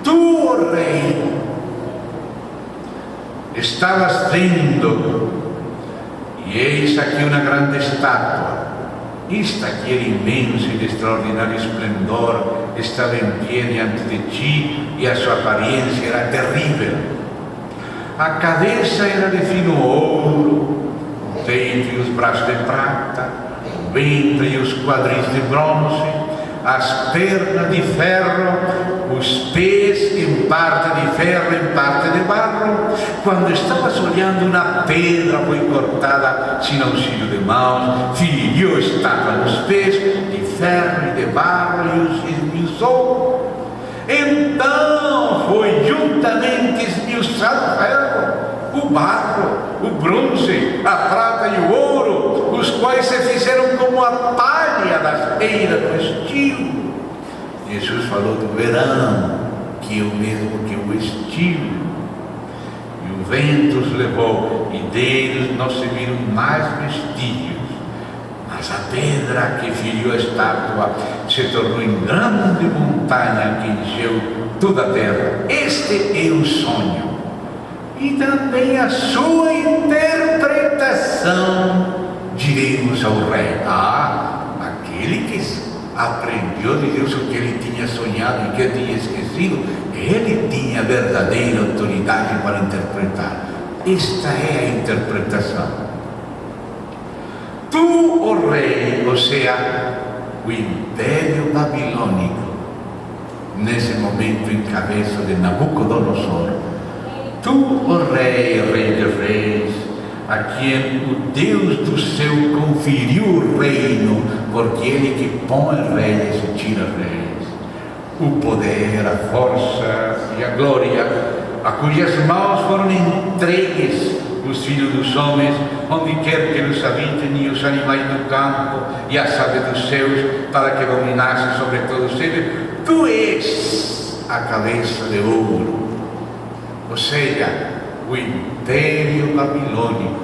tu, ó rei, estavas vendo, e eis aqui uma grande estátua. Esta aqui era imensa e de extraordinário esplendor, estava em pé diante de ti, e a sua aparência era terrível. A cabeça era de fino ouro, o peito e os braços de prata, o ventre e os quadris de bronze, as pernas de ferro, os pés em parte de ferro, em parte de barro. Quando estavas olhando, uma pedra foi cortada sem auxílio de mãos, feriu a estátua nos pés, de ferro e de barro, e os esmiuçou. Então foi juntamente esmiuçado o ferro, o barro, o bronze, a prata e o ouro, os quais se fizeram como a palha das eiras do estio. Jesus falou do verão, que é o mesmo que o estio. E o vento os levou, e deles não se viram mais vestígios. Mas a pedra que feriu a estátua se tornou em grande montanha que encheu toda a terra. Este é o sonho. E também a sua interpretação diremos ao rei. aprendeu de Deus o que ele tinha sonhado e que ele tinha esquecido, ele tinha verdadeira autoridade para interpretar. Esta é a interpretação. Tu, ó rei, ou seja, o Império Babilônico, nesse momento em cabeça de Nabucodonosor, tu, ó rei, rei de reis, a quem o Deus do céu conferiu o reino, porque ele que põe reis e tira reis, o poder, a força e a glória, a cujas mãos foram entregues os filhos dos homens, onde quer que eles habitem, e os animais do campo e as aves dos céus, para que dominasse sobre todos eles. Tu és a cabeça de ouro, ou seja, o Império Babilônico,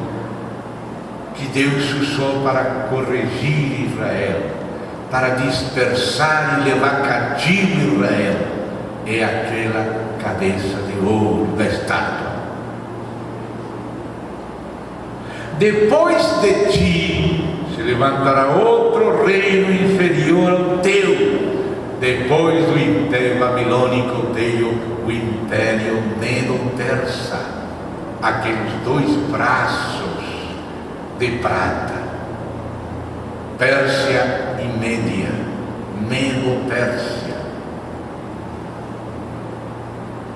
que Deus usou para corrigir Israel, para dispersar e levar cativo Israel, é aquela cabeça de ouro da estátua. Depois de ti se levantará outro reino inferior ao teu. Depois do Império Babilônico veio o Império Medo-Persa, aqueles dois braços de prata, Pérsia e Média, Medo-Pérsia.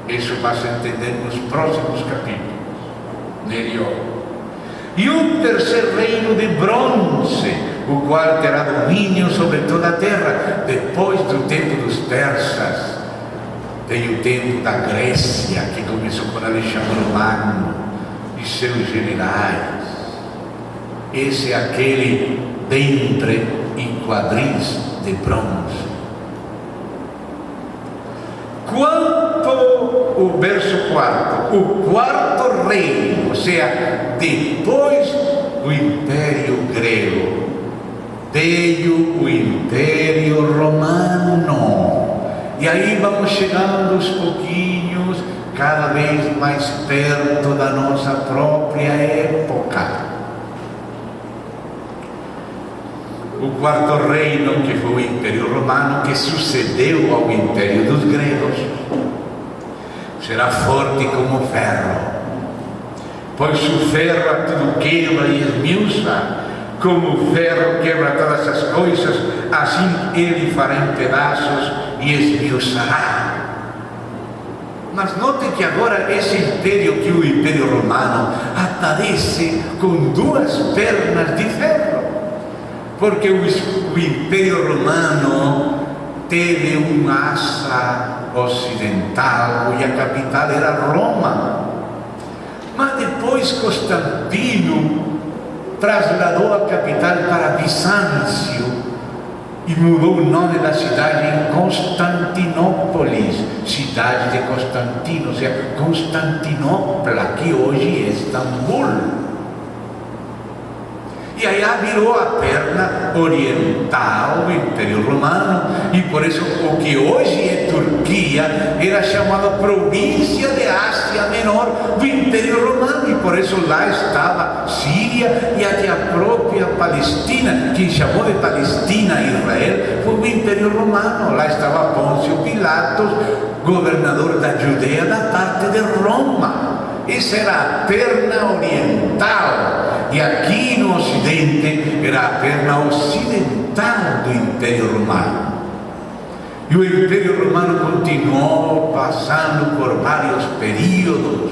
Isso vai se entender nos próximos capítulos. Melhor. E um terceiro reino de bronze, o qual terá domínio sobre toda a terra. Depois do tempo dos persas, veio o tempo da Grécia, que começou com Alexandre Magno e seus generais. Esse é aquele ventre e quadris de bronze. Quanto o verso 4, o quarto reino, ou seja, depois do Império Grego, veio o Império Romano. E aí vamos chegando aos pouquinhos, cada vez mais perto da nossa própria época. O quarto reino, que foi o Império Romano, que sucedeu ao Império dos Gregos, será forte como ferro, pois o ferro a tudo quebra e esmiuça, como o ferro quebra todas as coisas, assim ele fará em pedaços e esmiuçará. Mas note que agora esse império, que o Império Romano, aparece com duas pernas de ferro, porque o Império Romano teve uma asa ocidental, cuja capital era Roma. Mas depois Constantino trasladou a capital para Bizâncio e mudou o nome da cidade em Constantinópolis, cidade de Constantino, ou seja, Constantinopla, que hoje é Istambul. E aí virou a perna oriental do Império Romano, e por isso o que hoje é Turquia era chamada província de Ásia Menor do Império Romano, e por isso lá estava Síria e até a própria Palestina. Quem chamou de Palestina Israel foi o Império Romano. Lá estava Pôncio Pilatos, governador da Judeia da parte de Roma. Essa era a perna oriental. E aqui no Ocidente era a perna ocidental do Império Romano. E o Império Romano continuou passando por vários períodos.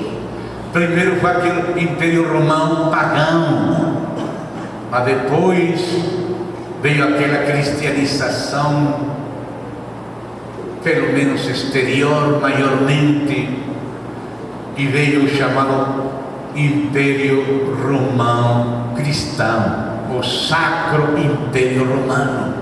Primeiro foi aquele Império Romano pagão, mas depois veio aquela cristianização, pelo menos exterior, maiormente, e veio o chamado Império Romano Cristão, o Sacro Império Romano.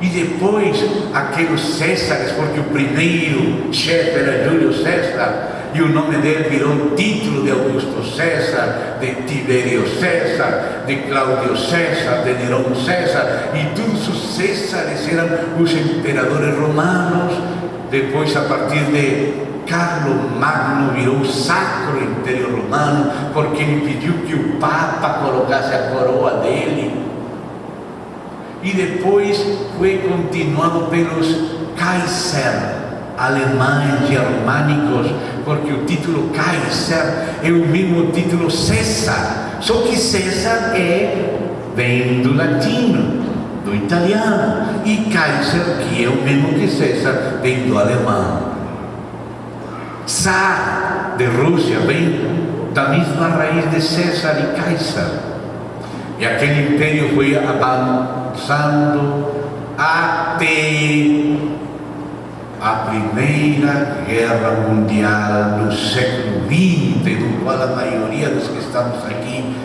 E depois aqueles Césares, porque o primeiro chefe era Júlio César, e o nome dele virou título de Augusto César, de Tibério César, de Cláudio César, de Nerão César, e todos os Césares eram os imperadores romanos. Depois, a partir de Carlos Magno, virou o Sacro Império Romano, porque ele pediu que o Papa colocasse a coroa dele. e depois foi continuado pelos Kaiser, alemães germânicos, porque o título Kaiser é o mesmo título César, só que César vem do latino, do italiano, e Kaiser, que é o mesmo que César, vem do alemão. Tsar de Rússia vem da mesma raiz de César e Kaiser. E aquele império foi avançando até a Primeira Guerra Mundial no século XX, do qual a maioria dos que estamos aqui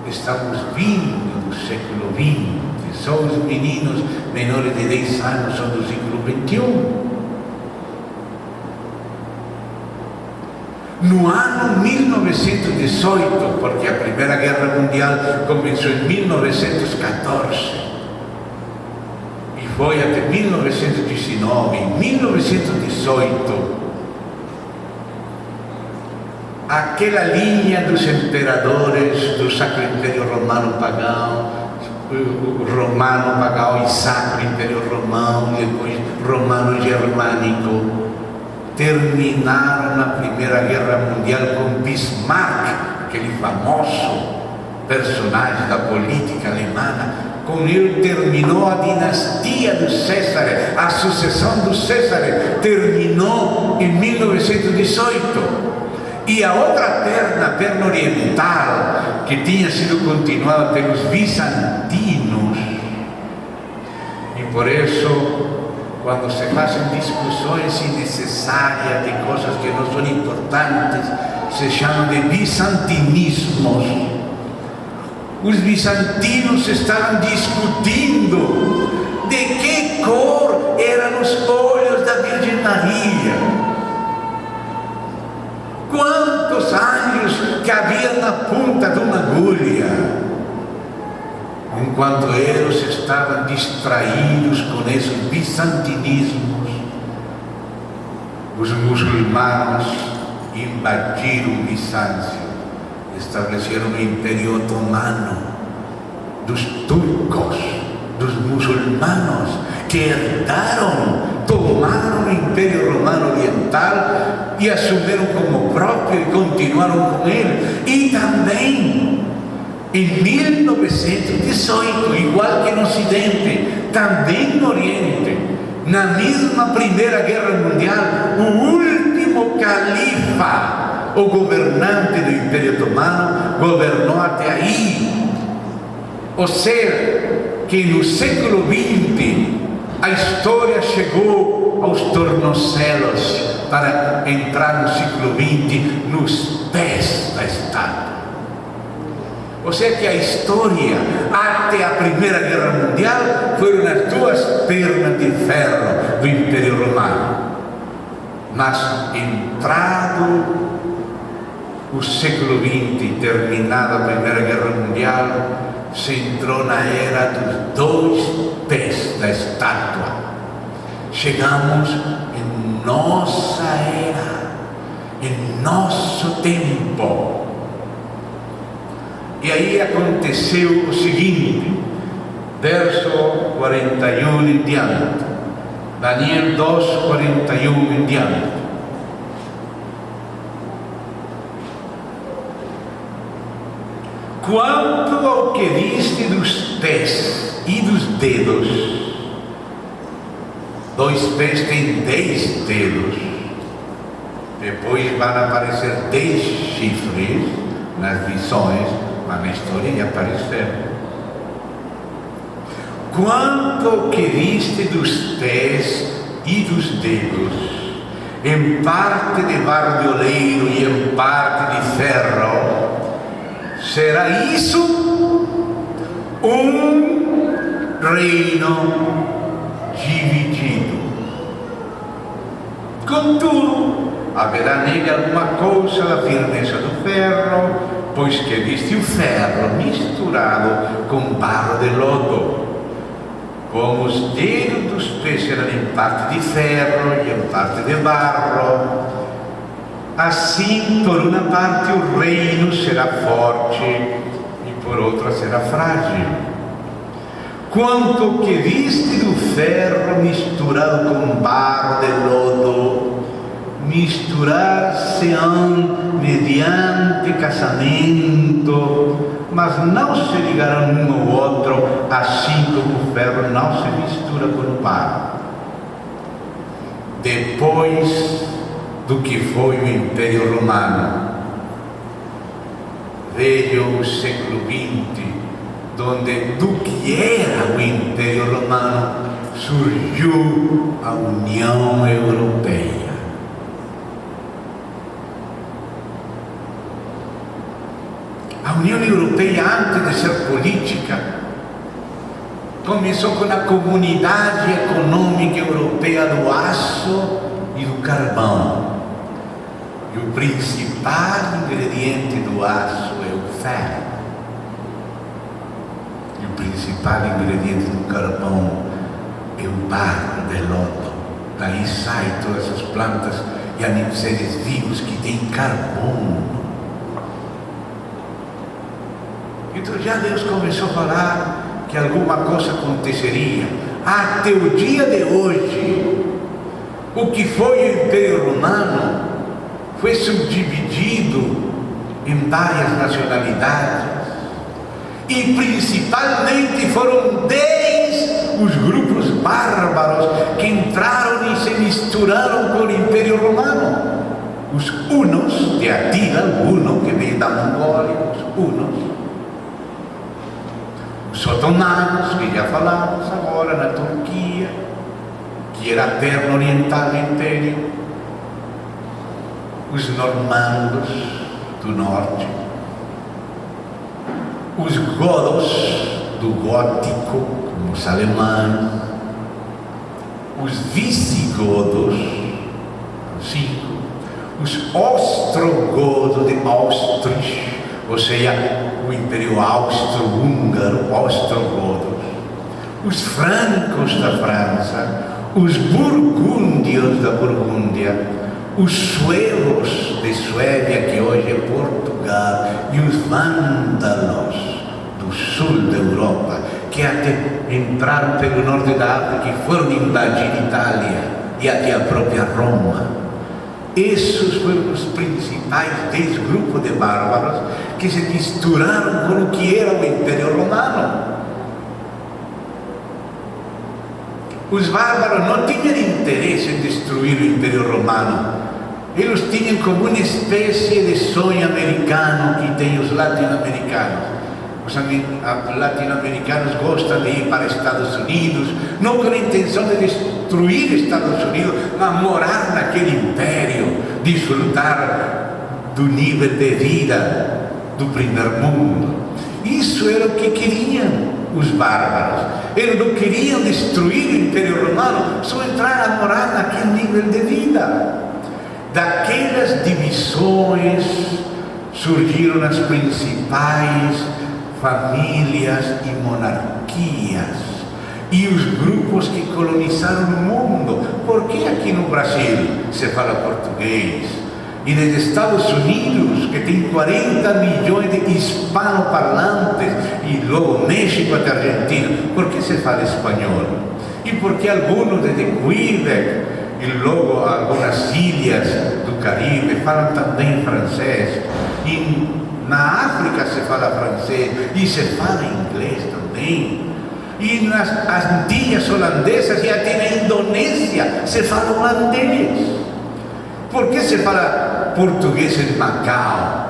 estamos vindo do século XX. Só os meninos menores de 10 anos são do século XXI. No ano 1918, porque a Primeira Guerra Mundial começou em 1914 e foi até 1919, em 1918, aquela linha dos imperadores do Sacro Império Romano Pagão, e Sacro Império Romano, e depois Romano Germânico, terminaram a Primeira Guerra Mundial com Bismarck, aquele famoso personagem da política alemã. Com ele terminou a dinastia dos Césares, a sucessão dos Césares terminou em 1918. E a outra perna oriental, que tinha sido continuada pelos bizantinos, e por isso, quando se fazem discussões innecessárias de coisas que não são importantes, se chamam de bizantinismos. Os bizantinos estavam discutindo de que cor eram os olhos da Virgem Maria, quantos anjos que havia na ponta de uma agulha. Enquanto eles estavam distraídos com esses bizantinismos, os muçulmanos invadiram Bizâncio, estabeleceram o Império Otomano, dos turcos, dos muçulmanos, que tomaram o Império Romano Oriental e assumiram como próprio e continuaram com ele. E também em 1918, igual que no Ocidente, também no Oriente, na mesma Primeira Guerra Mundial, o último califa, o governante do Império Otomano, governou até aí. Ou seja, que no século XX a história chegou aos tornozelos para entrar no século XX nos pés da estátua. Ou seja, que a história até a Primeira Guerra Mundial foram as duas pernas de ferro do Império Romano. Mas entrado o século XX, terminada a Primeira Guerra Mundial, se entrou na era dos dois pés da estátua. Chegamos em nossa era, em nosso tempo. E aí aconteceu o seguinte, verso 41 em diante, Daniel 2, 41 em diante. Quanto ao que viste dos pés e dos dedos, 2 pés têm 10 dedos, depois vão aparecer 10 chifres nas visões, mas na história ia aparecer. Quanto ao que viste dos pés e dos dedos, em parte de barro de oleiro e em parte de ferro, será isso um reino dividido. Contudo, haverá nele alguma coisa da firmeza do ferro, pois que viste o ferro misturado com barro de lodo. Como os dedos dos pés serão em parte de ferro e em parte de barro, assim por uma parte o reino será forte e por outra será frágil. quanto que viste do ferro misturado com barro de lodo, misturar-se-ão mediante casamento, mas não se ligarão um ao outro, assim como o ferro não se mistura com o barro. Depois do que foi o Império Romano, veio o século XX, onde do que era o Império Romano surgiu a União Europeia. A União Europeia, antes de ser política, começou com a Comunidade Econômica Europeia do Aço e do Carvão. E o principal ingrediente do aço é o ferro. E o principal ingrediente do carvão é o barro de lodo. Daí saem todas as plantas e seres vivos que têm carbono. Então já Deus começou a falar que alguma coisa aconteceria. Até o dia de hoje, o que foi o Império Romano foi subdividido em várias nacionalidades, e principalmente foram 10 os grupos bárbaros que entraram e se misturaram com o Império Romano. Os hunos, de Atila, o huno que veio da Mongólia, os hunos. Os otomanos, que já falamos agora, na Turquia, que era a perna oriental do Império. Os normandos do norte. Os godos do gótico, como os alemães. Os visigodos, 5. Os ostrogodos de Austrich, ou seja, o Império Austro-Húngaro, ostrogodos, os francos da França, os burgúndios da Burgúndia, os suevos de Suécia, que hoje é Portugal, e os vândalos do sul da Europa, que até entraram pelo norte da África e foram invadir Itália e até a própria Roma. Esses foram os principais 10 grupos de bárbaros que se misturaram com o que era o Império Romano. Os bárbaros não tinham interesse em destruir o Império Romano. Eles tinham como uma espécie de sonho americano que tem os latino-americanos. Os latino-americanos gostam de ir para Estados Unidos, não com a intenção de destruir Estados Unidos, mas morar naquele império, desfrutar do nível de vida do primeiro mundo. Isso era o que queriam os bárbaros. Eles não queriam destruir o Império Romano, só entrar a morar naquele nível de vida. Daquelas divisões surgiram as principais famílias e monarquias e os grupos que colonizaram o mundo. Porque aqui no Brasil se fala português e nos Estados Unidos, que tem 40 milhões de hispanoparlantes, e logo México até Argentina, por que se fala espanhol? E porque alguns de Quebec e logo algumas ilhas do Caribe falam também francês, e na África se fala francês e se fala inglês também, e nas Antilhas holandesas e até na Indonésia se fala holandês. Por que se fala português em Macau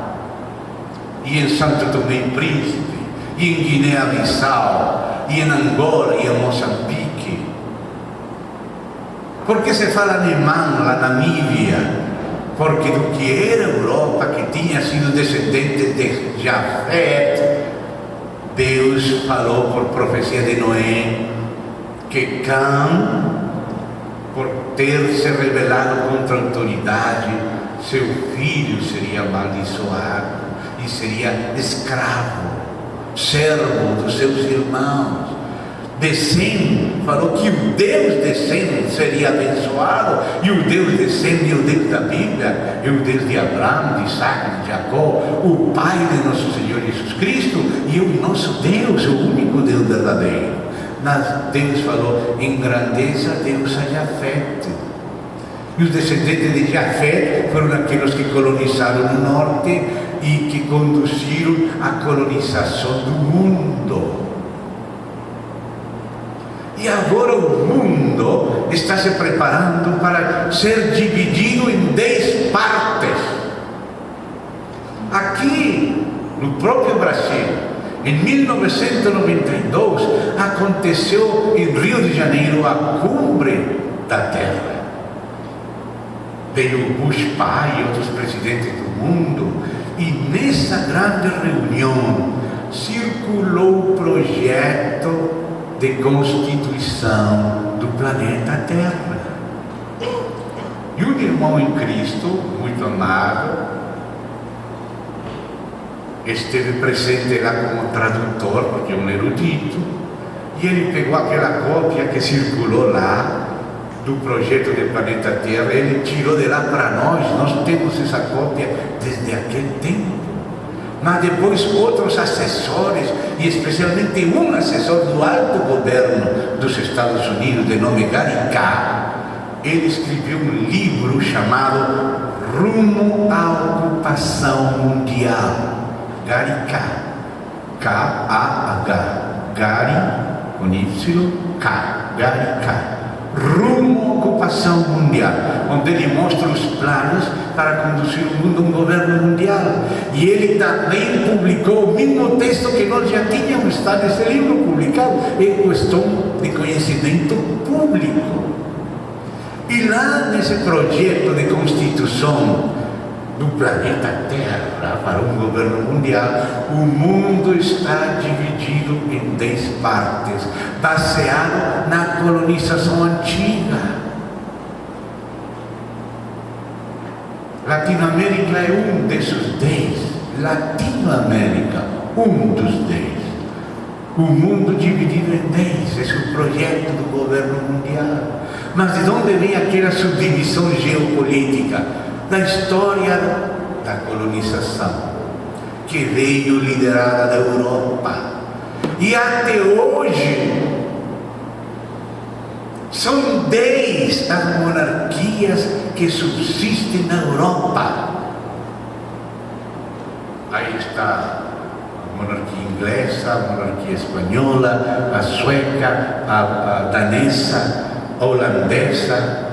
e em Santo Tomé e Príncipe e em Guiné-Bissau e em Angola e em Moçambique? Por que se fala alemão na Namíbia? Porque do que era a Europa, que tinha sido descendente de Jafet, Deus falou por profecia de Noé que Cã, por ter se rebelado contra a autoridade, seu filho seria amaldiçoado e seria escravo, servo dos seus irmãos. De Sem falou que o Deus de Sem seria abençoado, e o Deus de Sem é o Deus da Bíblia, é o Deus de Abraão, de Isaac, de Jacó, o Pai de nosso Senhor Jesus Cristo, e o nosso Deus, o único Deus verdadeiro. Deus falou: engrandeça Deus a Jafé. E os descendentes de Jafé foram aqueles que colonizaram o norte e que conduziram a colonização do mundo. E agora o mundo está se preparando para ser dividido em 10 partes. Aqui, no próprio Brasil, em 1992, aconteceu em Rio de Janeiro a Cumbre da Terra. Veio Bush pai e outros presidentes do mundo, e nessa grande reunião circulou o projeto de constituição do planeta Terra. E um irmão em Cristo, muito amado, esteve presente lá como tradutor, porque é um erudito, e ele pegou aquela cópia que circulou lá do projeto do planeta Terra, ele tirou de lá para nós temos essa cópia desde aquele tempo. Mas depois outros assessores, e especialmente um assessor do alto governo dos Estados Unidos, de nome Gary Carr, ele escreveu um livro chamado Rumo à Ocupação Mundial. Gary Carr, K-A-H, Gary com Y, K, Gary Carr. Rumo à Ocupação Mundial, onde ele mostra os planos para conduzir o mundo a um governo mundial. E ele também publicou o mesmo texto que nós já tínhamos, está nesse livro publicado, em questão de conhecimento público. E lá nesse projeto de constituição do planeta Terra para um governo mundial, o mundo está dividido em 10 partes, baseado na colonização antiga. Latinoamérica é um desses 10. Latinoamérica, um dos 10. O mundo dividido em 10, esse é o projeto do governo mundial. Mas de onde vem aquela subdivisão geopolítica? Da história da colonização, que veio liderada da Europa. E até hoje, são 10 as monarquias que subsistem na Europa. Aí está a monarquia inglesa, a monarquia espanhola, a sueca, a danesa, a holandesa,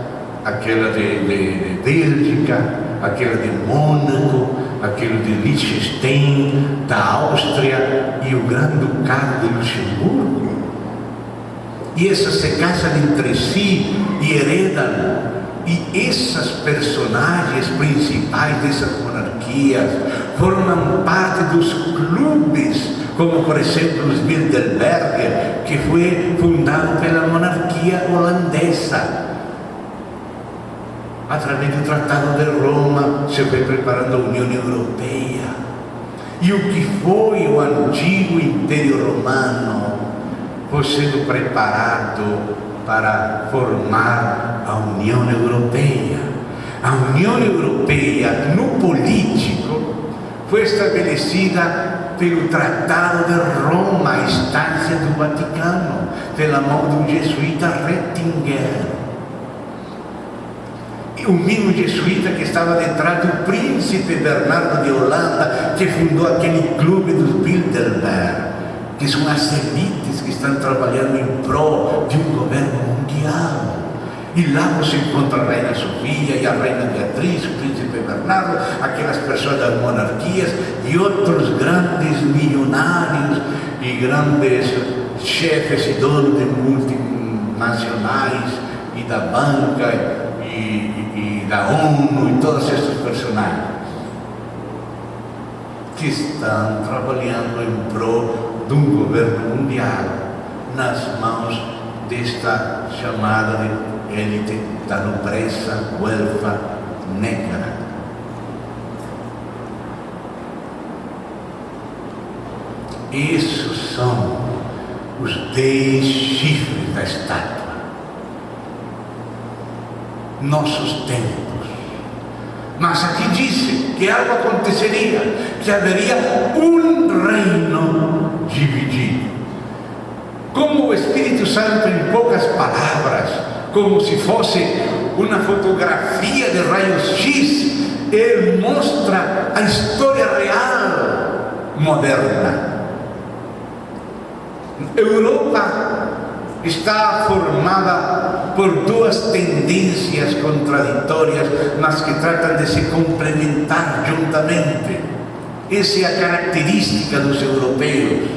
aquela de Bélgica, aquela de Mônaco, aquela de Liechtenstein, da Áustria e o Grande Ducado de Luxemburgo. E essas se casam entre si e heredam. E essas personagens principais dessas monarquias formam parte dos clubes, como por exemplo os Bilderberg, que foi fundado pela monarquia holandesa. Através do Tratado de Roma se foi preparando a União Europeia. E o que foi o antigo Império Romano foi sendo preparado para formar a União Europeia. A União Europeia, no político, foi estabelecida pelo Tratado de Roma, a instância do Vaticano, pela mão do jesuíta Ratzinger. O mesmo jesuíta que estava detrás do príncipe Bernardo de Holanda, que fundou aquele clube dos Bilderberg, que são as elites que estão trabalhando em prol de um governo mundial. E lá você encontra a Rainha Sofia e a Rainha Beatriz, o príncipe Bernardo, aquelas pessoas das monarquias e outros grandes milionários e grandes chefes e donos de multinacionais e da banca e da ONU e todos esses personagens que estão trabalhando em prol de um governo mundial nas mãos desta chamada de élite da nobreza guelfa negra. Esses são os 10 chifres da estátua. Nossos tempos. Mas aqui diz que algo aconteceria, que haveria um reino dividido. como o Espírito Santo, em poucas palavras, como se fosse uma fotografia de raio-x, ele mostra a história real moderna. Europa está formada por duas tendências contraditórias, mas que tratam de se complementar juntamente. Essa é a característica dos europeus.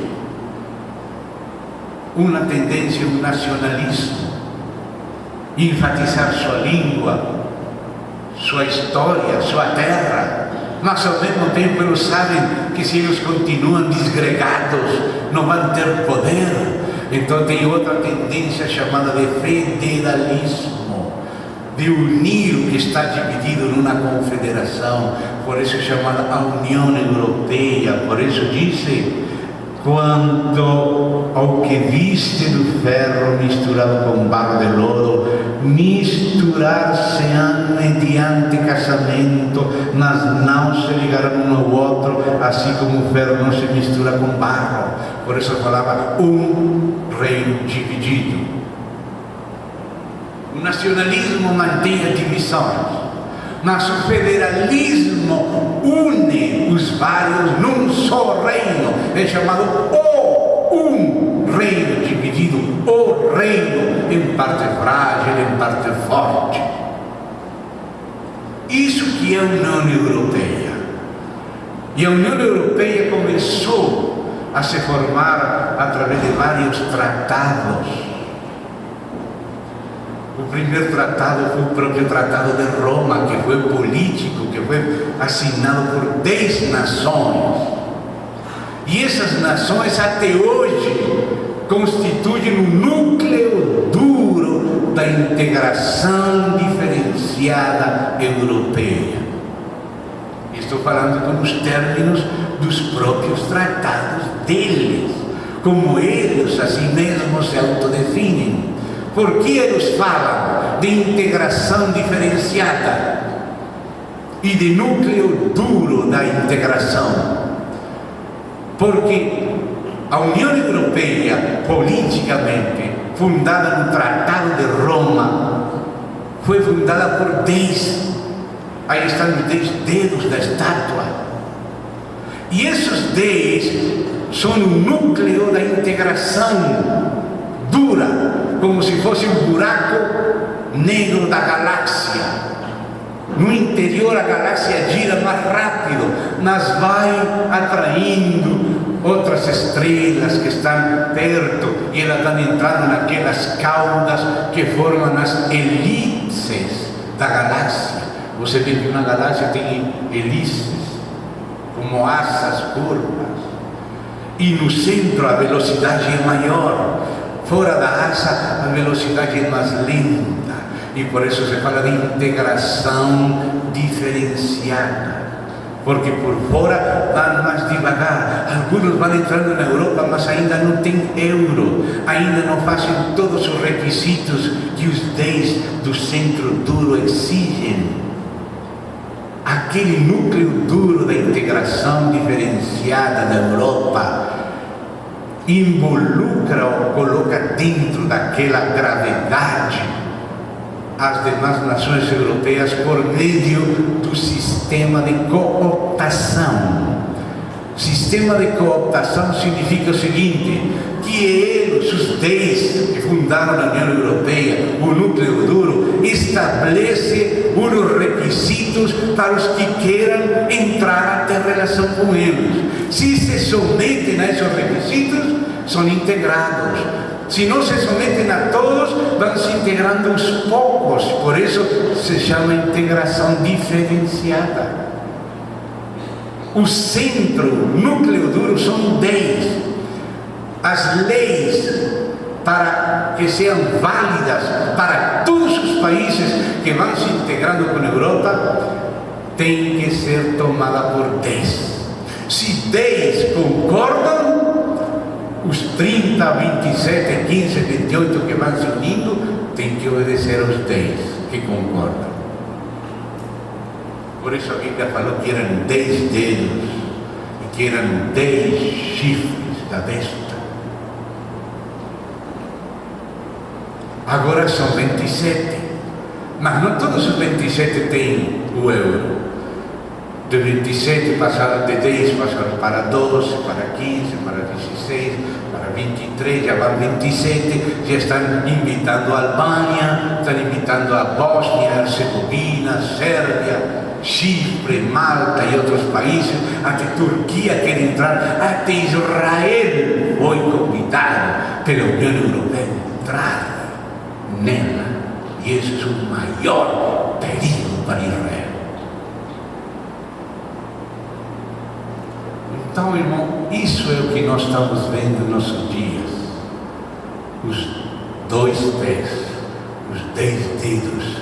Uma tendência, um nacionalismo, enfatizar sua língua, sua história, sua terra, mas ao mesmo tempo eles sabem que se eles continuam desgregados, não vão ter poder. Então tem outra tendência chamada de federalismo, de unir o que está dividido numa confederação, por isso chamada a União Europeia. Por isso disse: quanto ao que viste do ferro misturado com barro de lodo, misturar-se-ão mediante casamento, mas não se ligarão um ao outro, assim como o ferro não se mistura com barro. Por isso falava um reino dividido. O nacionalismo mantém as divisões, mas o federalismo une os vários num só reino. É chamado um reino dividido, o reino em parte frágil, em parte forte. Isso que é a União Europeia. E a União Europeia começou a se formar através de vários tratados. O primeiro tratado foi o próprio Tratado de Roma, que foi político, que foi assinado por 10 nações. E essas nações até hoje constituem um núcleo duro da integração diferenciada europeia. Estou falando dos términos dos próprios tratados deles, como eles assim mesmos se autodefinem. Por que eles falam de integração diferenciada e de núcleo duro da integração? Porque a União Europeia, politicamente, fundada no Tratado de Roma, foi fundada por 10. Aí estão os 10 dedos da estátua. E esses 10 são o núcleo da integração dura, como se fosse um buraco negro da galáxia. No interior a galáxia gira mais rápido, mas vai atraindo outras estrelas que estão perto, e elas vão entrando naquelas caudas que formam as elipses da galáxia. Você vê que uma galáxia tem elipses, como asas curvas, e no centro a velocidade é maior, fora da asa a velocidade é mais lenta, e por isso se fala de integração diferenciada, porque por fora vão mais devagar. Alguns vão entrando na Europa, mas ainda não tem euro, ainda não fazem todos os requisitos que os 10 do centro duro exigem. Aquele núcleo duro da integração diferenciada da Europa involucra ou coloca dentro daquela gravidade as demais nações europeias por meio do sistema de cooptação. Sistema de cooptação significa o seguinte: que eles, os 10 que fundaram a União Europeia, o núcleo duro, estabelece os requisitos para os que queiram entrar a ter relação com eles. Se se sometem a esses requisitos, são integrados. Se não se sometem a todos, vão se integrando aos poucos. Por isso se chama integração diferenciada. O centro, núcleo duro, são 10. As leis, para que sejam válidas para todos os países que vão se integrando com a Europa, têm que ser tomadas por 10. Se 10 concordam, os 30, 27, 15, 28 que vão se unindo, têm que obedecer aos 10 que concordam. Por isso a Bíblia falou que eram 10 dedos e que eram 10 chifres da besta. Agora são 27. Mas não todos os 27 têm o euro. De 27 passaram de 10, passaram para 12, para 15, para 16, para 23, já vão 27, já estão invitando a Albânia, estão invitando a Bósnia, Herzegovina, Sérvia, Chipre, Malta e outros países, até Turquia quer entrar, até Israel foi convidado pela União Europeia a entrar nela. E esse é o maior perigo para Israel. Então, irmão, isso é o que nós estamos vendo nos nossos dias. Os 2 pés, os 10 dedos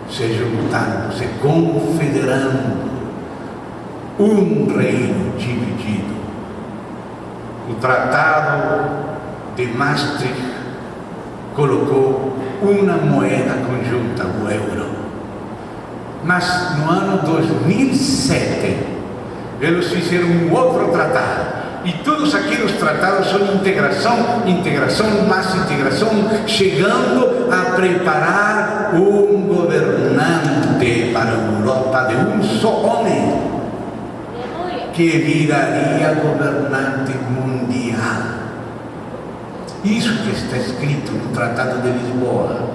se juntando, se confederando, um reino dividido. O Tratado de Maastricht colocou uma moeda conjunta, o euro. Mas no ano 2007, eles fizeram um outro tratado. E todos aqueles tratados são integração, mais integração, chegando a preparar um governante para a Europa de um só homem, que viraria governante mundial. Isso que está escrito no Tratado de Lisboa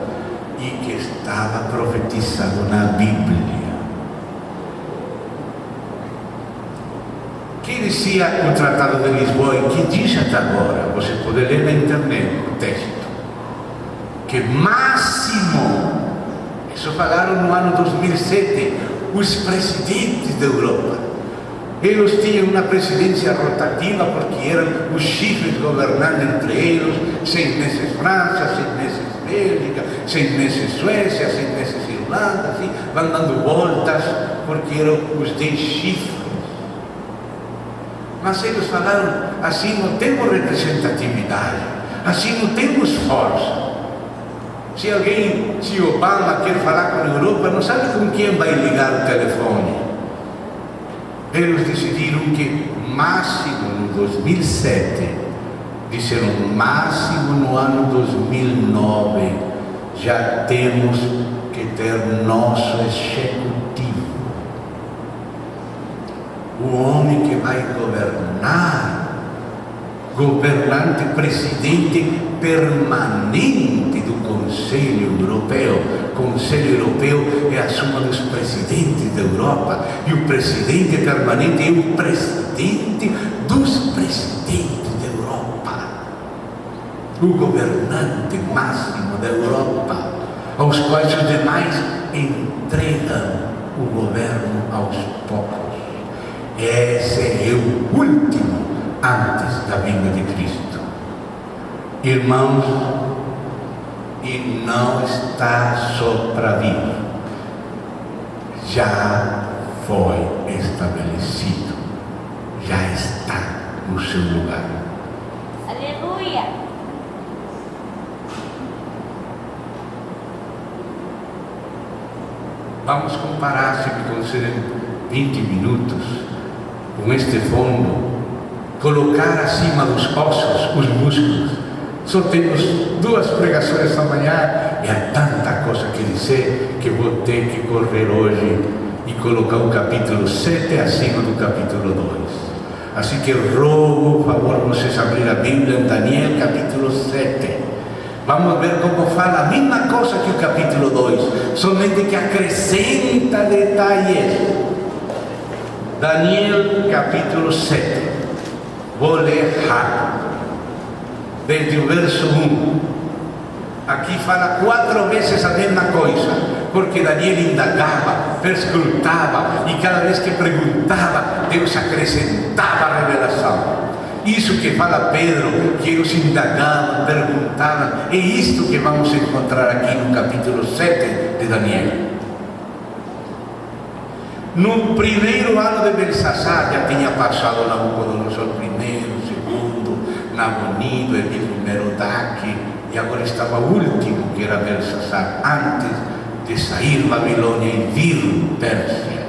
e que estava profetizado na Bíblia. Que dizia o Tratado de Lisboa e que diz até agora, você pode ler na internet o texto, que máximo, isso falaram no ano 2007, os presidentes da Europa, eles tinham uma presidência rotativa porque eram os chefes governando entre eles, 6 meses França, 6 meses Bélgica, 6 meses Suécia, 6 meses Irlanda, assim, vão dando voltas porque eram os 10 chefes. Mas eles falaram, assim não temos representatividade, assim não temos força. Se Obama quer falar com a Europa, não sabe com quem vai ligar o telefone. Eles decidiram que máximo no 2007, disseram máximo no ano 2009, já temos que ter nosso executivo. O homem que vai governar, governante, presidente permanente do Conselho Europeu. O Conselho Europeu é a soma dos presidentes da Europa, e o presidente permanente é o presidente dos presidentes da Europa, o governante máximo da Europa, aos quais os demais entregam o governo aos poucos. Esse é o último antes da vinda de Cristo. Irmãos, e não está só para vir, já foi estabelecido, já está no seu lugar. Aleluia. Vamos comparar, se me concedem 20 minutos, com este fundo, colocar acima dos ossos os músculos. Só temos 2 pregações esta manhã e há tanta coisa que dizer que vou ter que correr hoje e colocar o capítulo 7 acima do capítulo 2. Assim que rogo, por favor, vocês abrir a Bíblia em Daniel capítulo 7. Vamos ver como fala a mesma coisa que o capítulo 2, somente que acrescenta detalhes. Daniel capítulo 7. Vou ler rápido. Desde o verso 1, aqui fala 4 vezes a mesma coisa, porque Daniel indagava, perscrutava, e cada vez que perguntava, Deus acrescentava a revelação. Isso que fala Pedro, que eles indagavam, perguntavam, é isto que vamos encontrar aqui no capítulo 7 de Daniel. No primeiro ano de Belshazzar, já tinha passado Nabucodonosor primeiro, segundo, Nabonido, Merodach, e agora estava o último, que era Belshazzar, antes de sair Babilônia e vir Pérsia.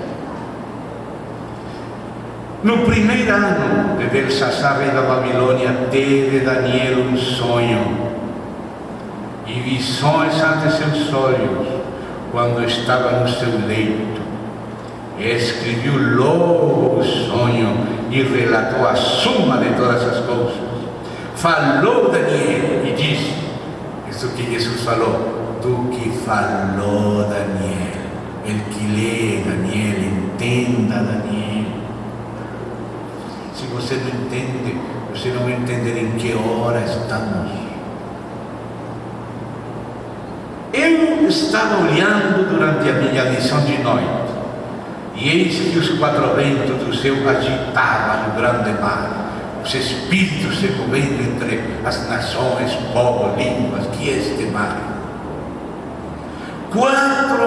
No primeiro ano de Belshazzar, rei da Babilônia, teve Daniel um sonho, e visões ante seus olhos, quando estava no seu leito. Escreveu logo o sonho e relatou a suma de todas as coisas. Falou Daniel e disse, isso que Jesus falou, do que falou Daniel. El que lê Daniel, entenda Daniel. Se você não entende, você não vai entender em que hora estamos. Eu estava olhando durante a minha lição de noite, e eis que os quatro ventos do céu agitavam no grande mar, os espíritos se movendo entre as nações, povos, línguas, que é este mar. 4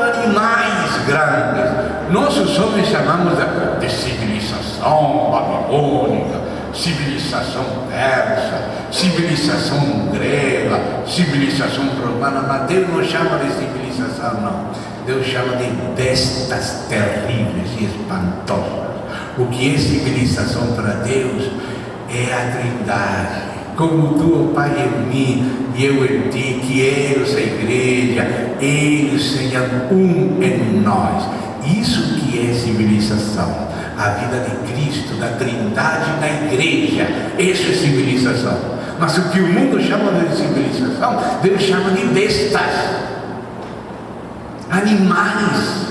animais grandes, nós os homens chamamos de civilização babilônica, civilização persa, civilização grega, civilização romana, mas Deus não chama de civilização, não. Deus chama de bestas terríveis e espantosas. O que é civilização para Deus é a Trindade. Como tu, Pai, em mim e eu em ti, que eles, a igreja, eles sejam um em nós. Isso que é civilização. A vida de Cristo, da Trindade na igreja, isso é civilização. Mas o que o mundo chama de civilização, Deus chama de bestas, animais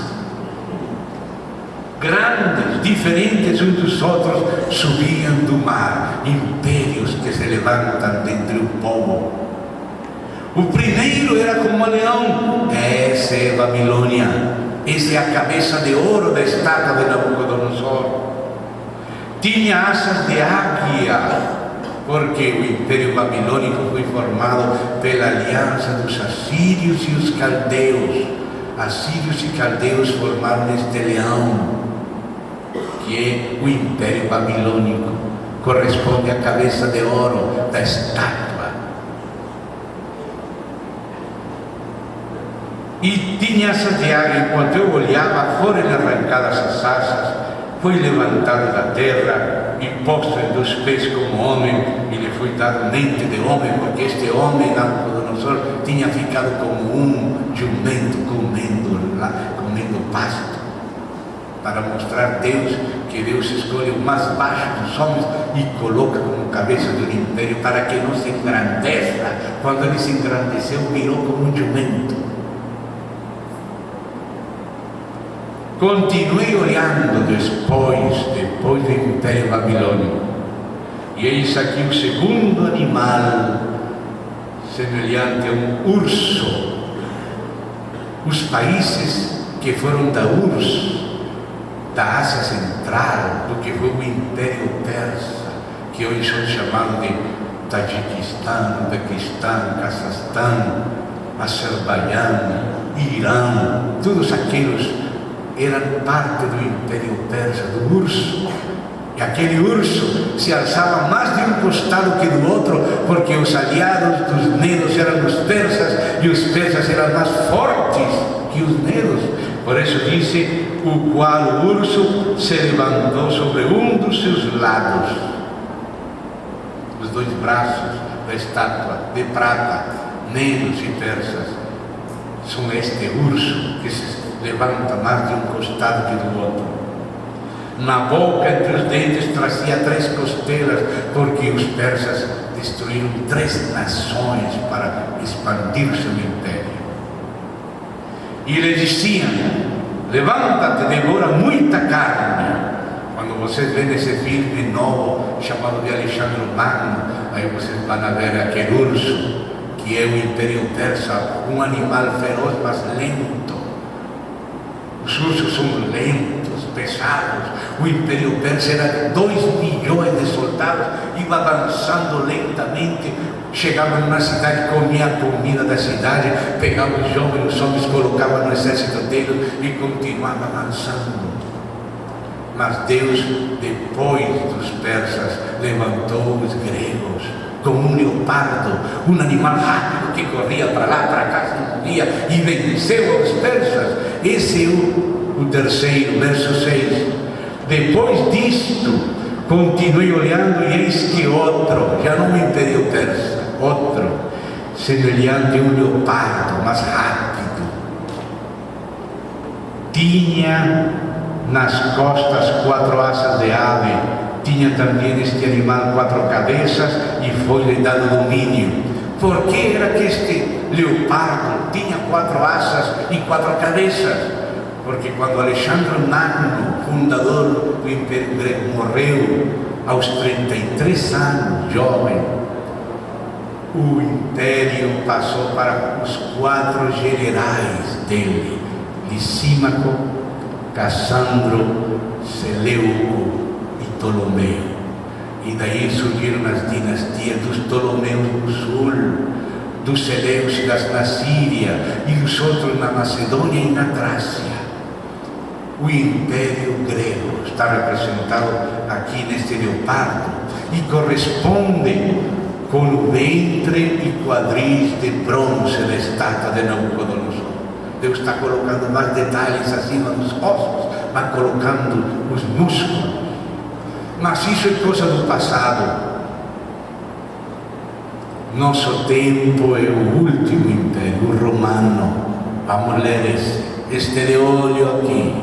grandes, diferentes uns dos outros, subiam do mar, impérios que se levantam dentre o povo. O primeiro era como um leão, essa é Babilônia, essa é a cabeça de ouro da estátua de Nabucodonosor. Tinha asas de águia, porque o Império Babilônico foi formado pela aliança dos assírios e os caldeus. Assírios e caldeus formaram este leão, que é o Império Babilônico, corresponde à cabeça de ouro da estátua. E tinha asas de águia. Enquanto eu olhava, foram arrancadas as asas, foi levantado da terra e posto em 2 pés como homem, e lhe foi dado mente de homem, porque este homem, Nabucodonosor, tinha ficado como um jumento comendo pasto, para mostrar Deus que Deus escolhe o mais baixo dos homens e coloca como cabeça do império, para que não se engrandeça. Quando ele se engrandeceu, virou como um jumento. Continuei olhando depois do Império Babilônico, e eis aqui o segundo animal, semelhante a um urso. Os países que foram da URSS, da Ásia Central, do que foi o Império Persa, que hoje são chamados de Tajiquistão, Uzbequistão, Cazaquistão, Azerbaijão, Irã, todos aqueles eram parte do Império Persa, do urso. E aquele urso se alçava mais de um costado que do outro, porque os aliados dos medos eram os persas, e os persas eram mais fortes que os medos. Por isso disse, o qual o urso se levantou sobre um dos seus lados. Os 2 braços da estátua de prata, medos e persas, são este urso que se levanta mais de um costado que do outro. Na boca, entre os dentes, trazia 3 costelas, porque os persas destruíram 3 nações para expandir seu império. E lhe diziam, levanta-te, devora muita carne. Quando vocês veem esse filme novo, chamado de Alexandre Magno, aí vocês vão ver aquele urso, que é o Império Persa, um animal feroz, mas lento. Os ursos são lentos, pesados. O Império Persa era de 2 milhões de soldados, iba avançando lentamente, chegava numa cidade, comia a comida da cidade, pegava os jovens, os homens, colocava no exército deles e continuava avançando. Mas Deus, depois dos persas, levantou os gregos como um leopardo, um animal rápido que corria para lá, para cá, se movia e venceu os persas. Esse é o terceiro, verso 6. Depois disto, continuei olhando e eis que outro, já não o Império Persa, outro, semelhante a um leopardo, mas rápido. Tinha nas costas 4 asas de ave, tinha também este animal 4 cabeças e foi-lhe dado domínio. Por que era que este leopardo tinha 4 asas e 4 cabeças? Porque quando Alexandre Magno, fundador do Império Grego, morreu aos 33 anos, jovem, o império passou para os 4 generais dele: Lisímaco, Cassandro, Seleuco e Ptolomeu. E daí surgiram as dinastias dos Ptolomeus no sul, dos Seleucidas na Síria e dos outros na Macedônia e na Trácia. O Império Grego está representado aqui neste leopardo e corresponde com o ventre e quadris de bronze da estátua de Nabucodonosor. Deus está colocando mais detalhes acima dos ossos, vai colocando os músculos. Mas isso é coisa do passado. Nosso tempo é o último império, o romano. Vamos ler este de olho aqui.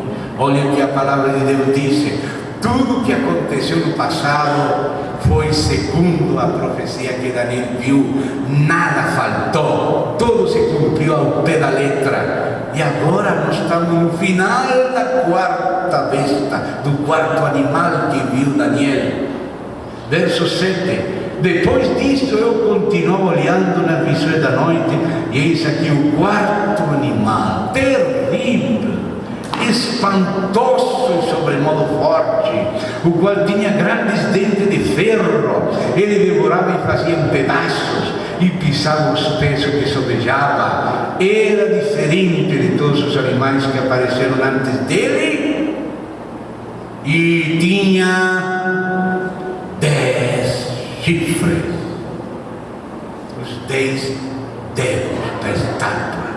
Olha que a palavra de Deus diz: tudo que aconteceu no passado foi segundo a profecia que Daniel viu, nada faltou, tudo se cumpriu ao pé da letra. E agora nós estamos no final da 4ª besta, do 4º animal que viu Daniel. Verso 7: depois disso eu continuo olhando nas visões da noite, e eis aqui o 4º animal, terrível, espantoso e sobremodo forte, o qual tinha grandes dentes de ferro. Ele devorava e fazia em pedaços e pisava os pés que sobejava. Era diferente de todos os animais que apareceram antes dele e tinha 10 chifres, os 10 dedos da estátua.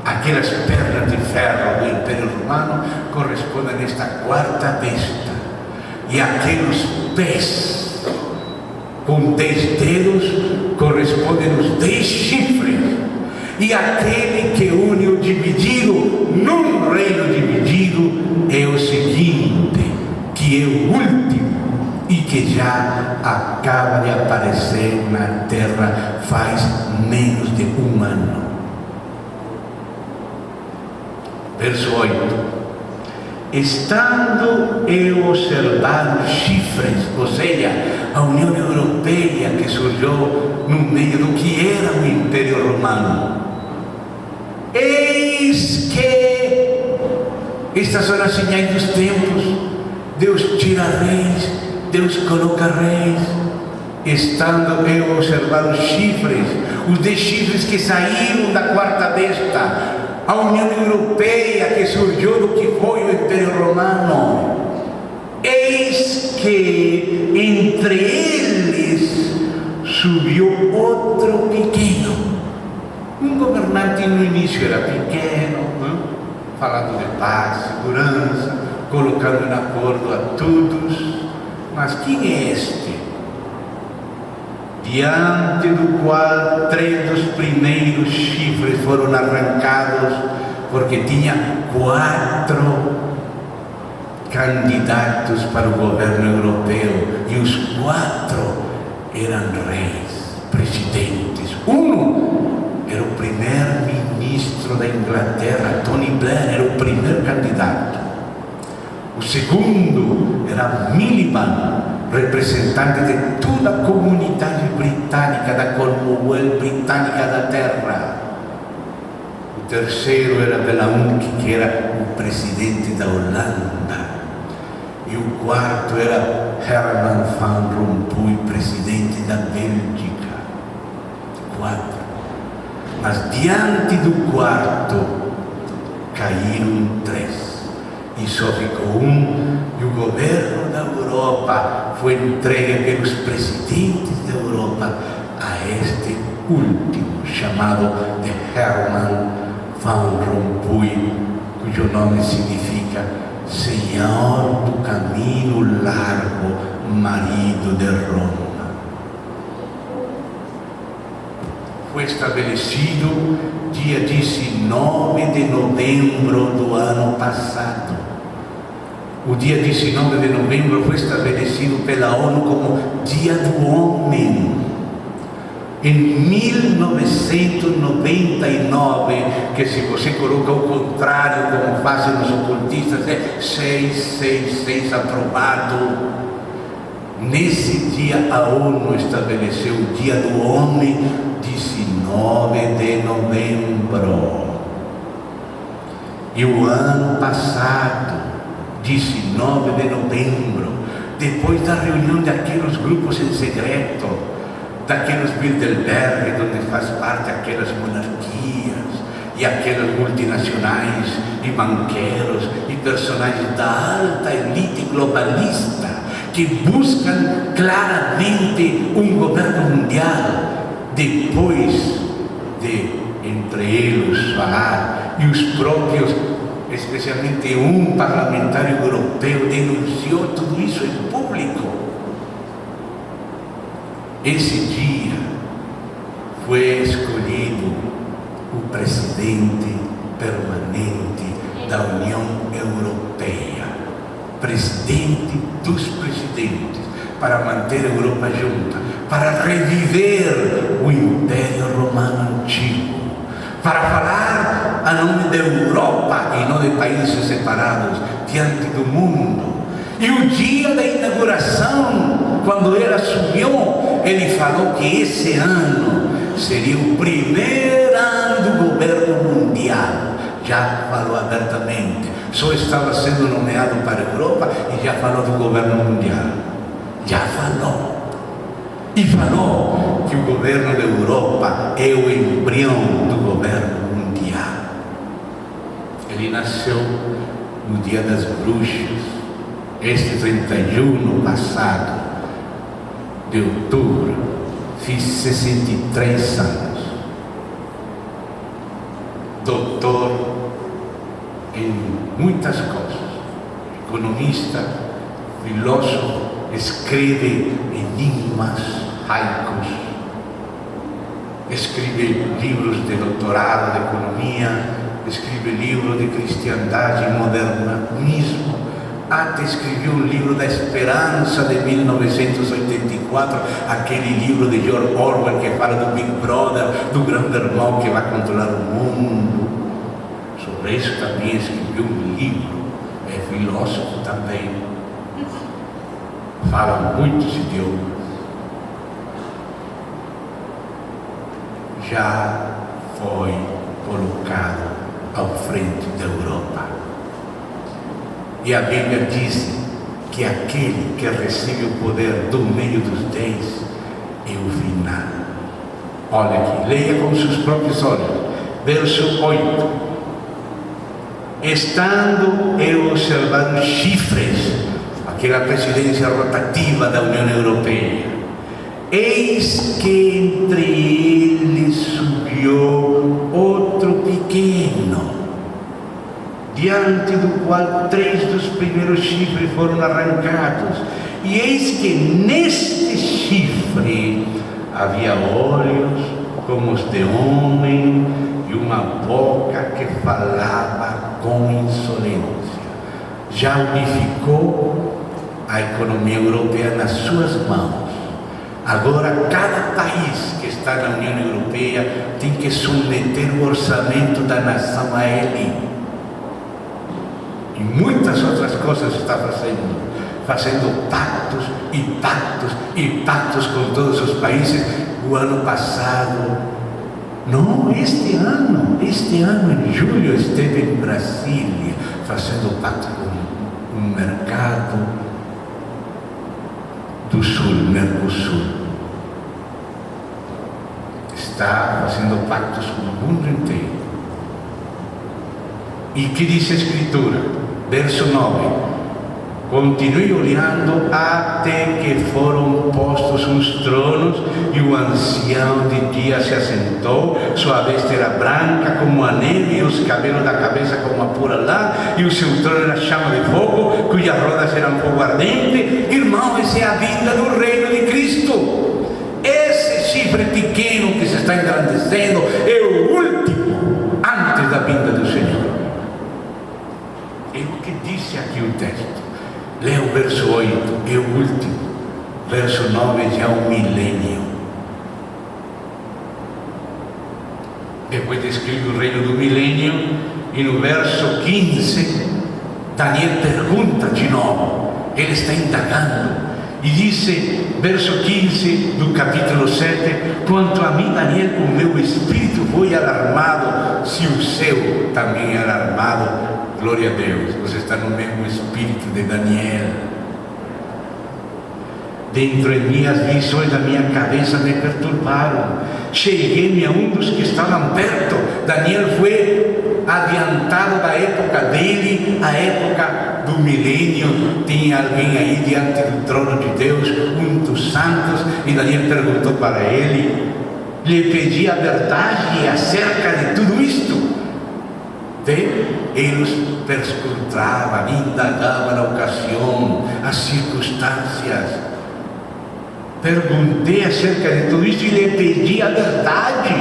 Aquelas pernas de ferro do Império Romano correspondem a esta 4ª besta. E aqueles pés com 10 dedos correspondem aos 10 chifres. E aquele que une o dividido num reino dividido é o seguinte, que é o último e que já acaba de aparecer na terra faz menos de 1 ano. Verso 8: estando eu a observar os chifres, ou seja, a União Europeia que surgiu no meio do que era o Império Romano, eis que estas são as sinais dos tempos. Deus tira reis, Deus coloca reis. Estando eu a observar os chifres, os 10 chifres que saíram da 4ª besta, a União Europeia que surgiu do que foi o Império Romano, eis que entre eles subiu outro pequeno. Um governante no início era pequeno, falando de paz, segurança, colocando em acordo a todos. Mas quem é este? Diante do qual 3 dos primeiros chifres foram arrancados, porque tinha 4 candidatos para o governo europeu, e os 4 eram reis, presidentes. Um era o primeiro-ministro da Inglaterra, Tony Blair, era o primeiro candidato. O segundo era Miliband, representante de toda a comunidade britânica, da Commonwealth britânica da terra. O terceiro era Belaunque, que era o presidente da Holanda. E o quarto era Herman van Rompuy, presidente da Bélgica. 4. Mas diante do quarto caíram 3. E só ficou um, e o governo da Europa foi entregue pelos presidentes da Europa a este último, chamado de Herman van Rompuy, cujo nome significa Senhor do Caminho Largo, marido de Roma. foi estabelecido dia 19 de novembro do ano passado. O dia 19 de novembro foi estabelecido pela ONU como Dia do Homem. Em 1999, que se você coloca o contrário, como fazem os ocultistas, é 666 aprovado. Nesse dia a ONU estabeleceu o Dia do Homem, 19 de novembro. E o ano passado, 19 de novembro, depois da reunião daqueles grupos em secreto, daqueles Bilderberg, onde faz parte aquelas monarquias e aquelas multinacionais e banqueiros e personagens da alta elite globalista que buscam claramente um governo mundial, depois de entre eles falar, e os próprios, especialmente um parlamentar europeu, denunciou tudo isso em público. Esse dia foi escolhido o presidente permanente da União Europeia, presidente dos presidentes, para manter a Europa junta, para reviver o Império Romano Antigo, para falar a nome da Europa e não de países separados diante do mundo. E o dia da inauguração, quando ele assumiu, ele falou que esse ano seria o primeiro ano do governo mundial. Já falou abertamente, só estava sendo nomeado para a Europa e já falou do governo mundial. Já falou. E falou que o governo da Europa é o embrião do governo mundial. Ele nasceu no dia das bruxas, este 31 passado de outubro. Fiz 63 anos. Doutor em muitas coisas, economista, filósofo, escreve enigmas, haicos, escreve livros de doutorado de economia, escreve livros de cristiandade e modernismo, até escreveu um livro da esperança de 1984, aquele livro de George Orwell que fala do Big Brother, do grande irmão que vai controlar o mundo. Sobre isso também escreveu um livro, é filósofo também, fala muitos idiomas. Já foi colocado ao frente da Europa. E a Bíblia diz que aquele que recebe o poder do meio dos 10 é o final. Olha aqui, leia com seus próprios olhos, verso 8. Estando eu observando chifres, aquela presidência rotativa da União Europeia, eis que entre eles subiu outro pequeno, diante do qual 3 dos primeiros chifres foram arrancados, e eis que neste chifre havia olhos como os de homem e uma boca que falava com insolência. Já unificou a economia europeia nas suas mãos. Agora cada país que está na União Europeia tem que submeter o orçamento da nação a ele. E muitas outras coisas está fazendo pactos e pactos e pactos com todos os países. O ano passado, não, este ano em julho, esteve em Brasília fazendo pacto com um mercado do Sul, Mercosul. Está fazendo pactos com o mundo inteiro. E que diz a Escritura? Verso 9. Continue olhando até que foram postos os tronos e o ancião de dia se assentou. Sua veste era branca como a neve e os cabelos da cabeça como a pura lã, e o seu trono era chama de fogo, cujas rodas eram fogo ardente. Irmão, essa é a vinda do reino de Cristo. Esse chifre pequeno que se está está engrandecendo, é o último antes da vinda do Senhor. É o que disse aqui o texto. Leia o verso 8, é o último. Verso 9 já é o milênio. Depois descreve o reino do milênio, e no verso 15, Daniel pergunta de novo, ele está indagando, e diz, verso 15 do capítulo 7, quanto a mim, Daniel, o meu espírito foi alarmado, se o seu também é alarmado, glória a Deus, você está no mesmo espírito de Daniel. Dentro de mim as visões da minha cabeça me perturbaram. Cheguei-me a um dos que estavam perto. Daniel foi adiantado da época dele, a época do milênio. Tinha alguém aí diante do trono de Deus, um dos santos, e Daniel perguntou para ele, lhe pedi a verdade acerca de tudo isto. Eles perscrutavam, indagavam a ocasião, as circunstâncias. Perguntei acerca de tudo isto e lhe pedi a verdade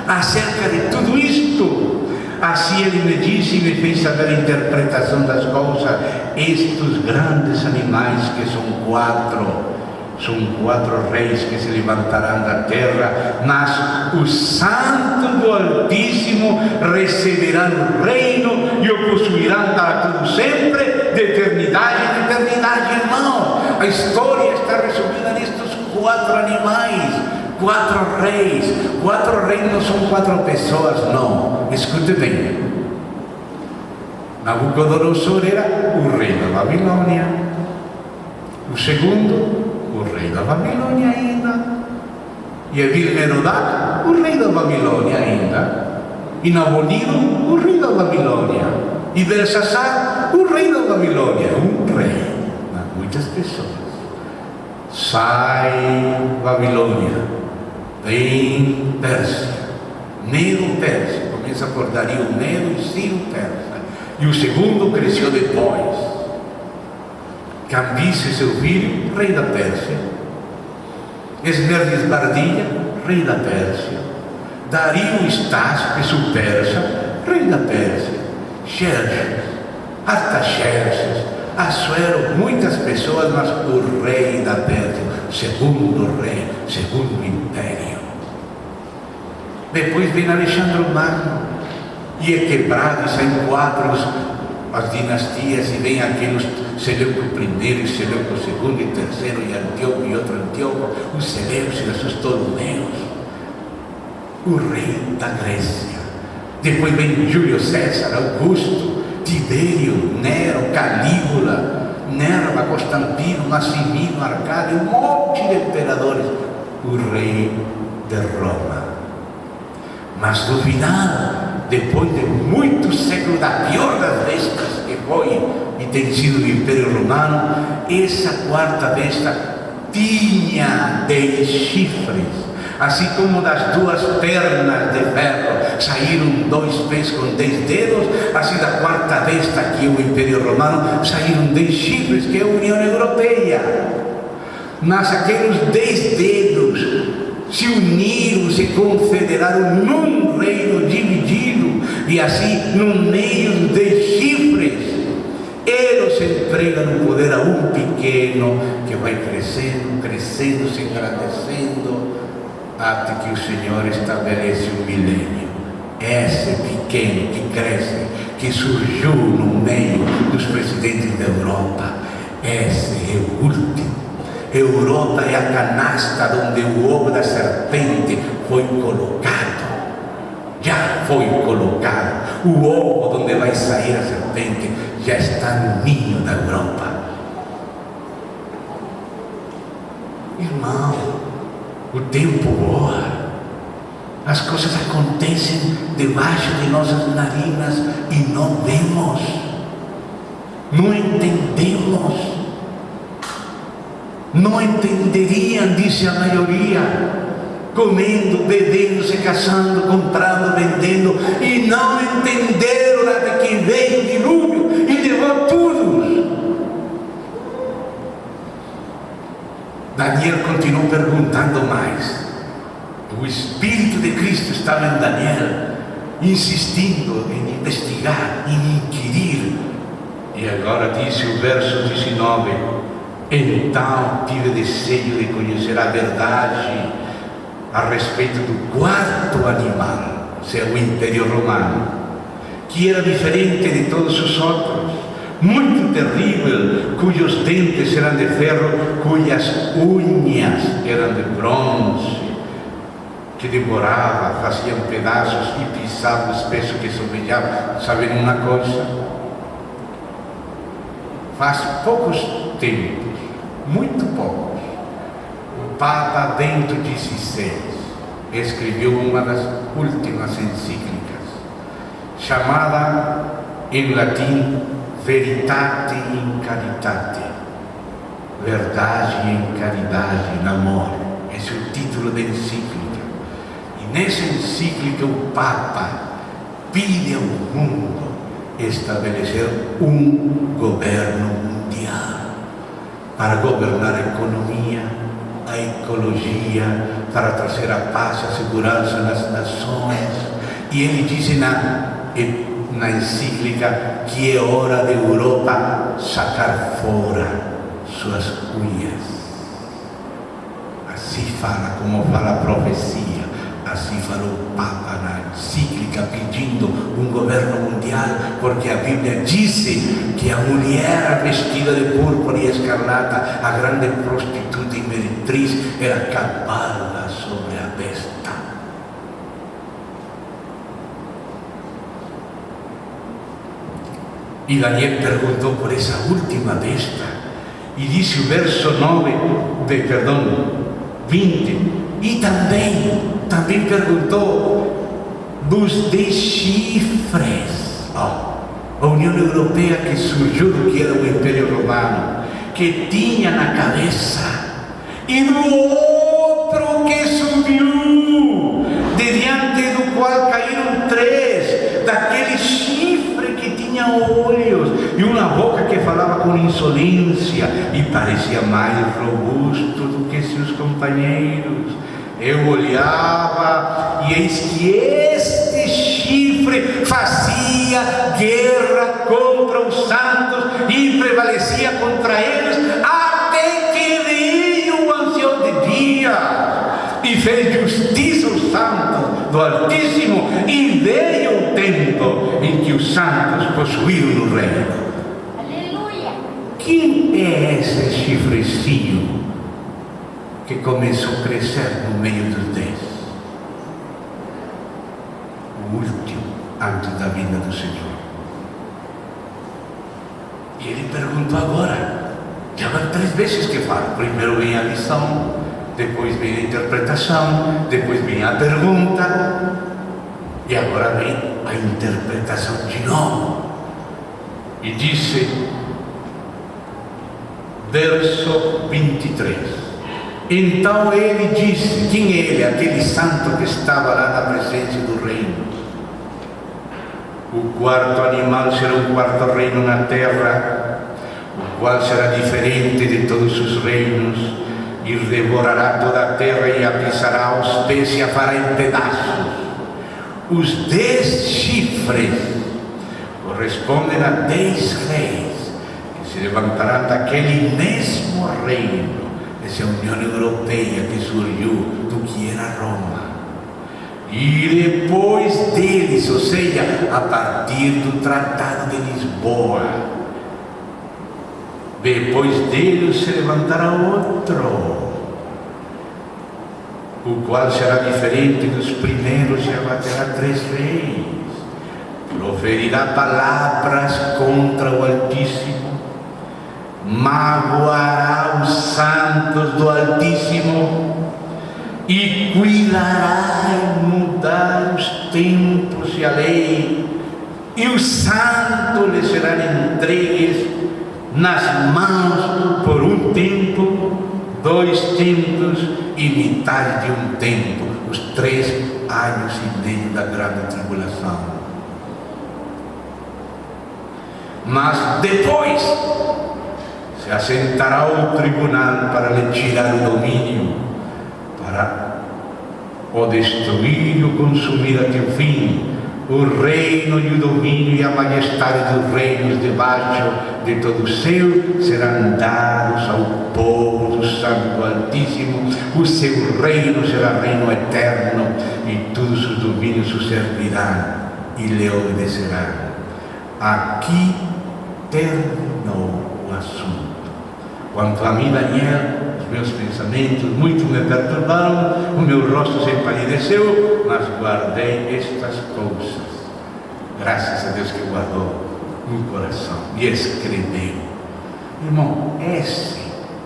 acerca de tudo isto. Assim ele me disse e me fez saber a interpretação das coisas. Estes grandes animais, que são quatro reis que se levantarão da terra, mas os santos do Altíssimo receberão o reino e o possuirão para tudo sempre, de eternidade em eternidade, irmão. A história está resumida nestes quatro animais, quatro reis. Quatro reis não são quatro pessoas, não. Escute bem. Nabucodonosor era o rei da Babilônia. O segundo, o rei da Babilônia ainda. E Evil-Merodach, o rei da Babilônia ainda. E Nabonido, o rei da Babilônia. E Belsassar, o rei da Babilônia. Um rei, mas muitas pessoas. Sai Babilônia, vem Pérsia, Medo-Persa, começa por Dario Medo e Ciro-Persa, e o segundo cresceu depois. Cambises, seu filho, rei da Pérsia. Esmerdis-Bardilha, rei da Pérsia. Dario Estáspes, o persa, rei da Pérsia. Xerxes, Artaxerxes, Assuero, muitas pessoas, mas o rei da Pérsia, segundo rei, segundo império. Depois vem Alexandre o Magno, e é quebrado, e saem quatro as dinastias, e vem aqueles Seleuco I, Seleuco II, e terceiro, e Antíoco, e outro Antíoco, os Seleucidas, os Ptolomeus, o rei da Grécia. Depois vem Júlio César, Augusto, Tibério, Nero, Calígula, Nerva, Constantino, Massimino, Arcádio, um monte de imperadores, o rei de Roma. Mas no final, depois de muitos séculos, da pior das bestas que foi e tem sido o Império Romano, essa quarta besta tinha 10 chifres. Assim como das duas pernas de ferro saíram 2 pés com 10 dedos, assim da quarta besta, que é o Império Romano, saíram 10 chifres, que é a União Europeia. Mas aqueles 10 dedos se uniram, se confederaram num reino dividido, e assim, no meio dos 10 chifres, eles entregam o poder a um pequeno que vai crescendo, crescendo, se engrandecendo, até que o Senhor estabelece o milênio. Esse pequeno que cresce, que surgiu no meio dos presidentes da Europa, esse é o último. Europa é a canasta onde o ovo da serpente foi colocado. Já foi colocado. O ovo onde vai sair a serpente já está no ninho da Europa. Irmão, o tempo voa, as coisas acontecem debaixo de nossas narinas e não vemos, não entendemos, não entenderiam, disse a maioria, comendo, bebendo, se casando, comprando, vendendo, e não entenderam até que veio o dilúvio e levou tudo. Daniel continuou perguntando mais. O Espírito de Cristo estava em Daniel, insistindo em investigar, em inquirir. E agora disse o verso 19: então tive desejo de conhecer a verdade a respeito do quarto animal, ou seja, o Império Romano, que era diferente de todos os outros, muito terrível, cujos dentes eram de ferro, cujas unhas eram de bronze, que devorava, fazia pedaços e pisava os pés que sobrevivia. Sabem uma coisa? Faz poucos tempos, muito poucos, o Papa Bento XVI escreveu uma das últimas encíclicas, chamada em latim Veritate in Caritate, verdade em caridade, em amor. Esse é o título da encíclica. E nessa encíclica o Papa pede ao mundo estabelecer um governo mundial para governar a economia, a ecologia, para trazer a paz e a segurança nas nações. E ele diz na encíclica que é hora da Europa sacar fora suas unhas. Assim fala, como fala a profecia, assim falou o Papa na encíclica, pedindo um governo mundial, porque a Bíblia diz que a mulher vestida de púrpura e escarlata, a grande prostituta e meretriz, era cavala sobre a besta. E Daniel perguntou por essa última besta, e disse o verso 20, e também perguntou dos 10 chifres. A União Europeia, que surgiu do que era o Império Romano, que tinha na cabeça, e do outro que subiu, de diante do qual caíram 3, daquele chifre que tinha olhos e uma boca que falava com insolência e parecia mais robusto do que seus companheiros. Eu olhava e eis que este chifre fazia guerra contra os santos e prevalecia contra eles, até que veio o ancião de dia e fez justiça aos santos do Altíssimo, e veio o tempo em que os santos possuíram o reino. Aleluia. Quem é esse chifrecinho que começou a crescer no meio dos 10? O último, antes da vinda do Senhor. E ele perguntou agora, já vai 3 vezes que fala. Primeiro vem a lição, depois vem a interpretação, depois vem a pergunta, e agora vem a interpretação de novo. E disse, verso 23: então ele disse, quem é ele? Aquele santo que estava lá na presença do reino. O quarto animal será um quarto reino na terra, o qual será diferente de todos os reinos, e devorará toda a terra e a pisará aos pés e a fará em pedaços. Os 10 chifres correspondem a 10 reis que se levantarão daquele mesmo reino, essa União Europeia que surgiu do que era Roma. E depois deles, ou seja, a partir do Tratado de Lisboa, depois deles se levantará outro, o qual será diferente dos primeiros e abaterá 3 reis, proferirá palavras contra o Altíssimo, magoará os santos do Altíssimo e cuidará em mudar os tempos e a lei, e os santos lhe serão entregues nas mãos por um tempo, 2 tempos e metade de um tempo, os 3 anos e meio da grande tribulação. Mas depois se assentará o tribunal para lhe tirar o domínio, para ou destruir ou consumir até o fim. O reino e o domínio e a majestade dos reinos debaixo de todo o céu serão dados ao povo do Santo do Altíssimo. O seu reino será reino eterno e todos os domínios o servirão e lhe obedecerão. Aqui terminou o assunto. Quanto a mim, Daniel, os meus pensamentos muito me perturbaram, o meu rosto se empalideceu, mas guardei estas coisas. Graças a Deus que guardou no coração e escreveu. Irmão, esse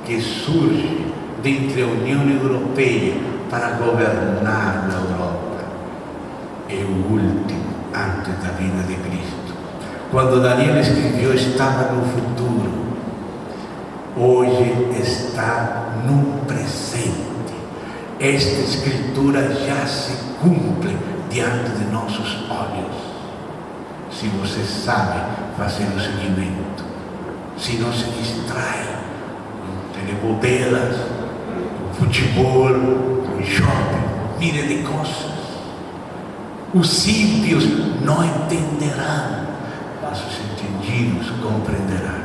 que surge dentre a União Europeia para governar na Europa é o último antes da vinda de Cristo. Quando Daniel escreveu, estava no futuro. Hoje está no presente. Esta escritura já se cumpre diante de nossos olhos. Se você sabe fazer o seguimento, se não se distrai com telenovelas, com futebol, com shopping, milha de coisas. Os ímpios não entenderão, mas os entendidos compreenderão.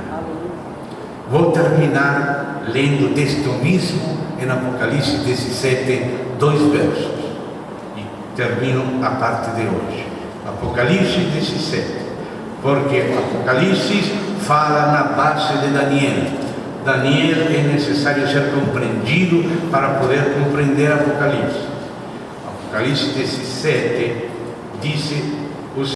Vou terminar lendo texto mesmo em Apocalipse 17, 2 versos. E termino a parte de hoje. Apocalipse 17. Porque Apocalipse fala na base de Daniel. Daniel é necessário ser compreendido para poder compreender Apocalipse. Apocalipse 17 diz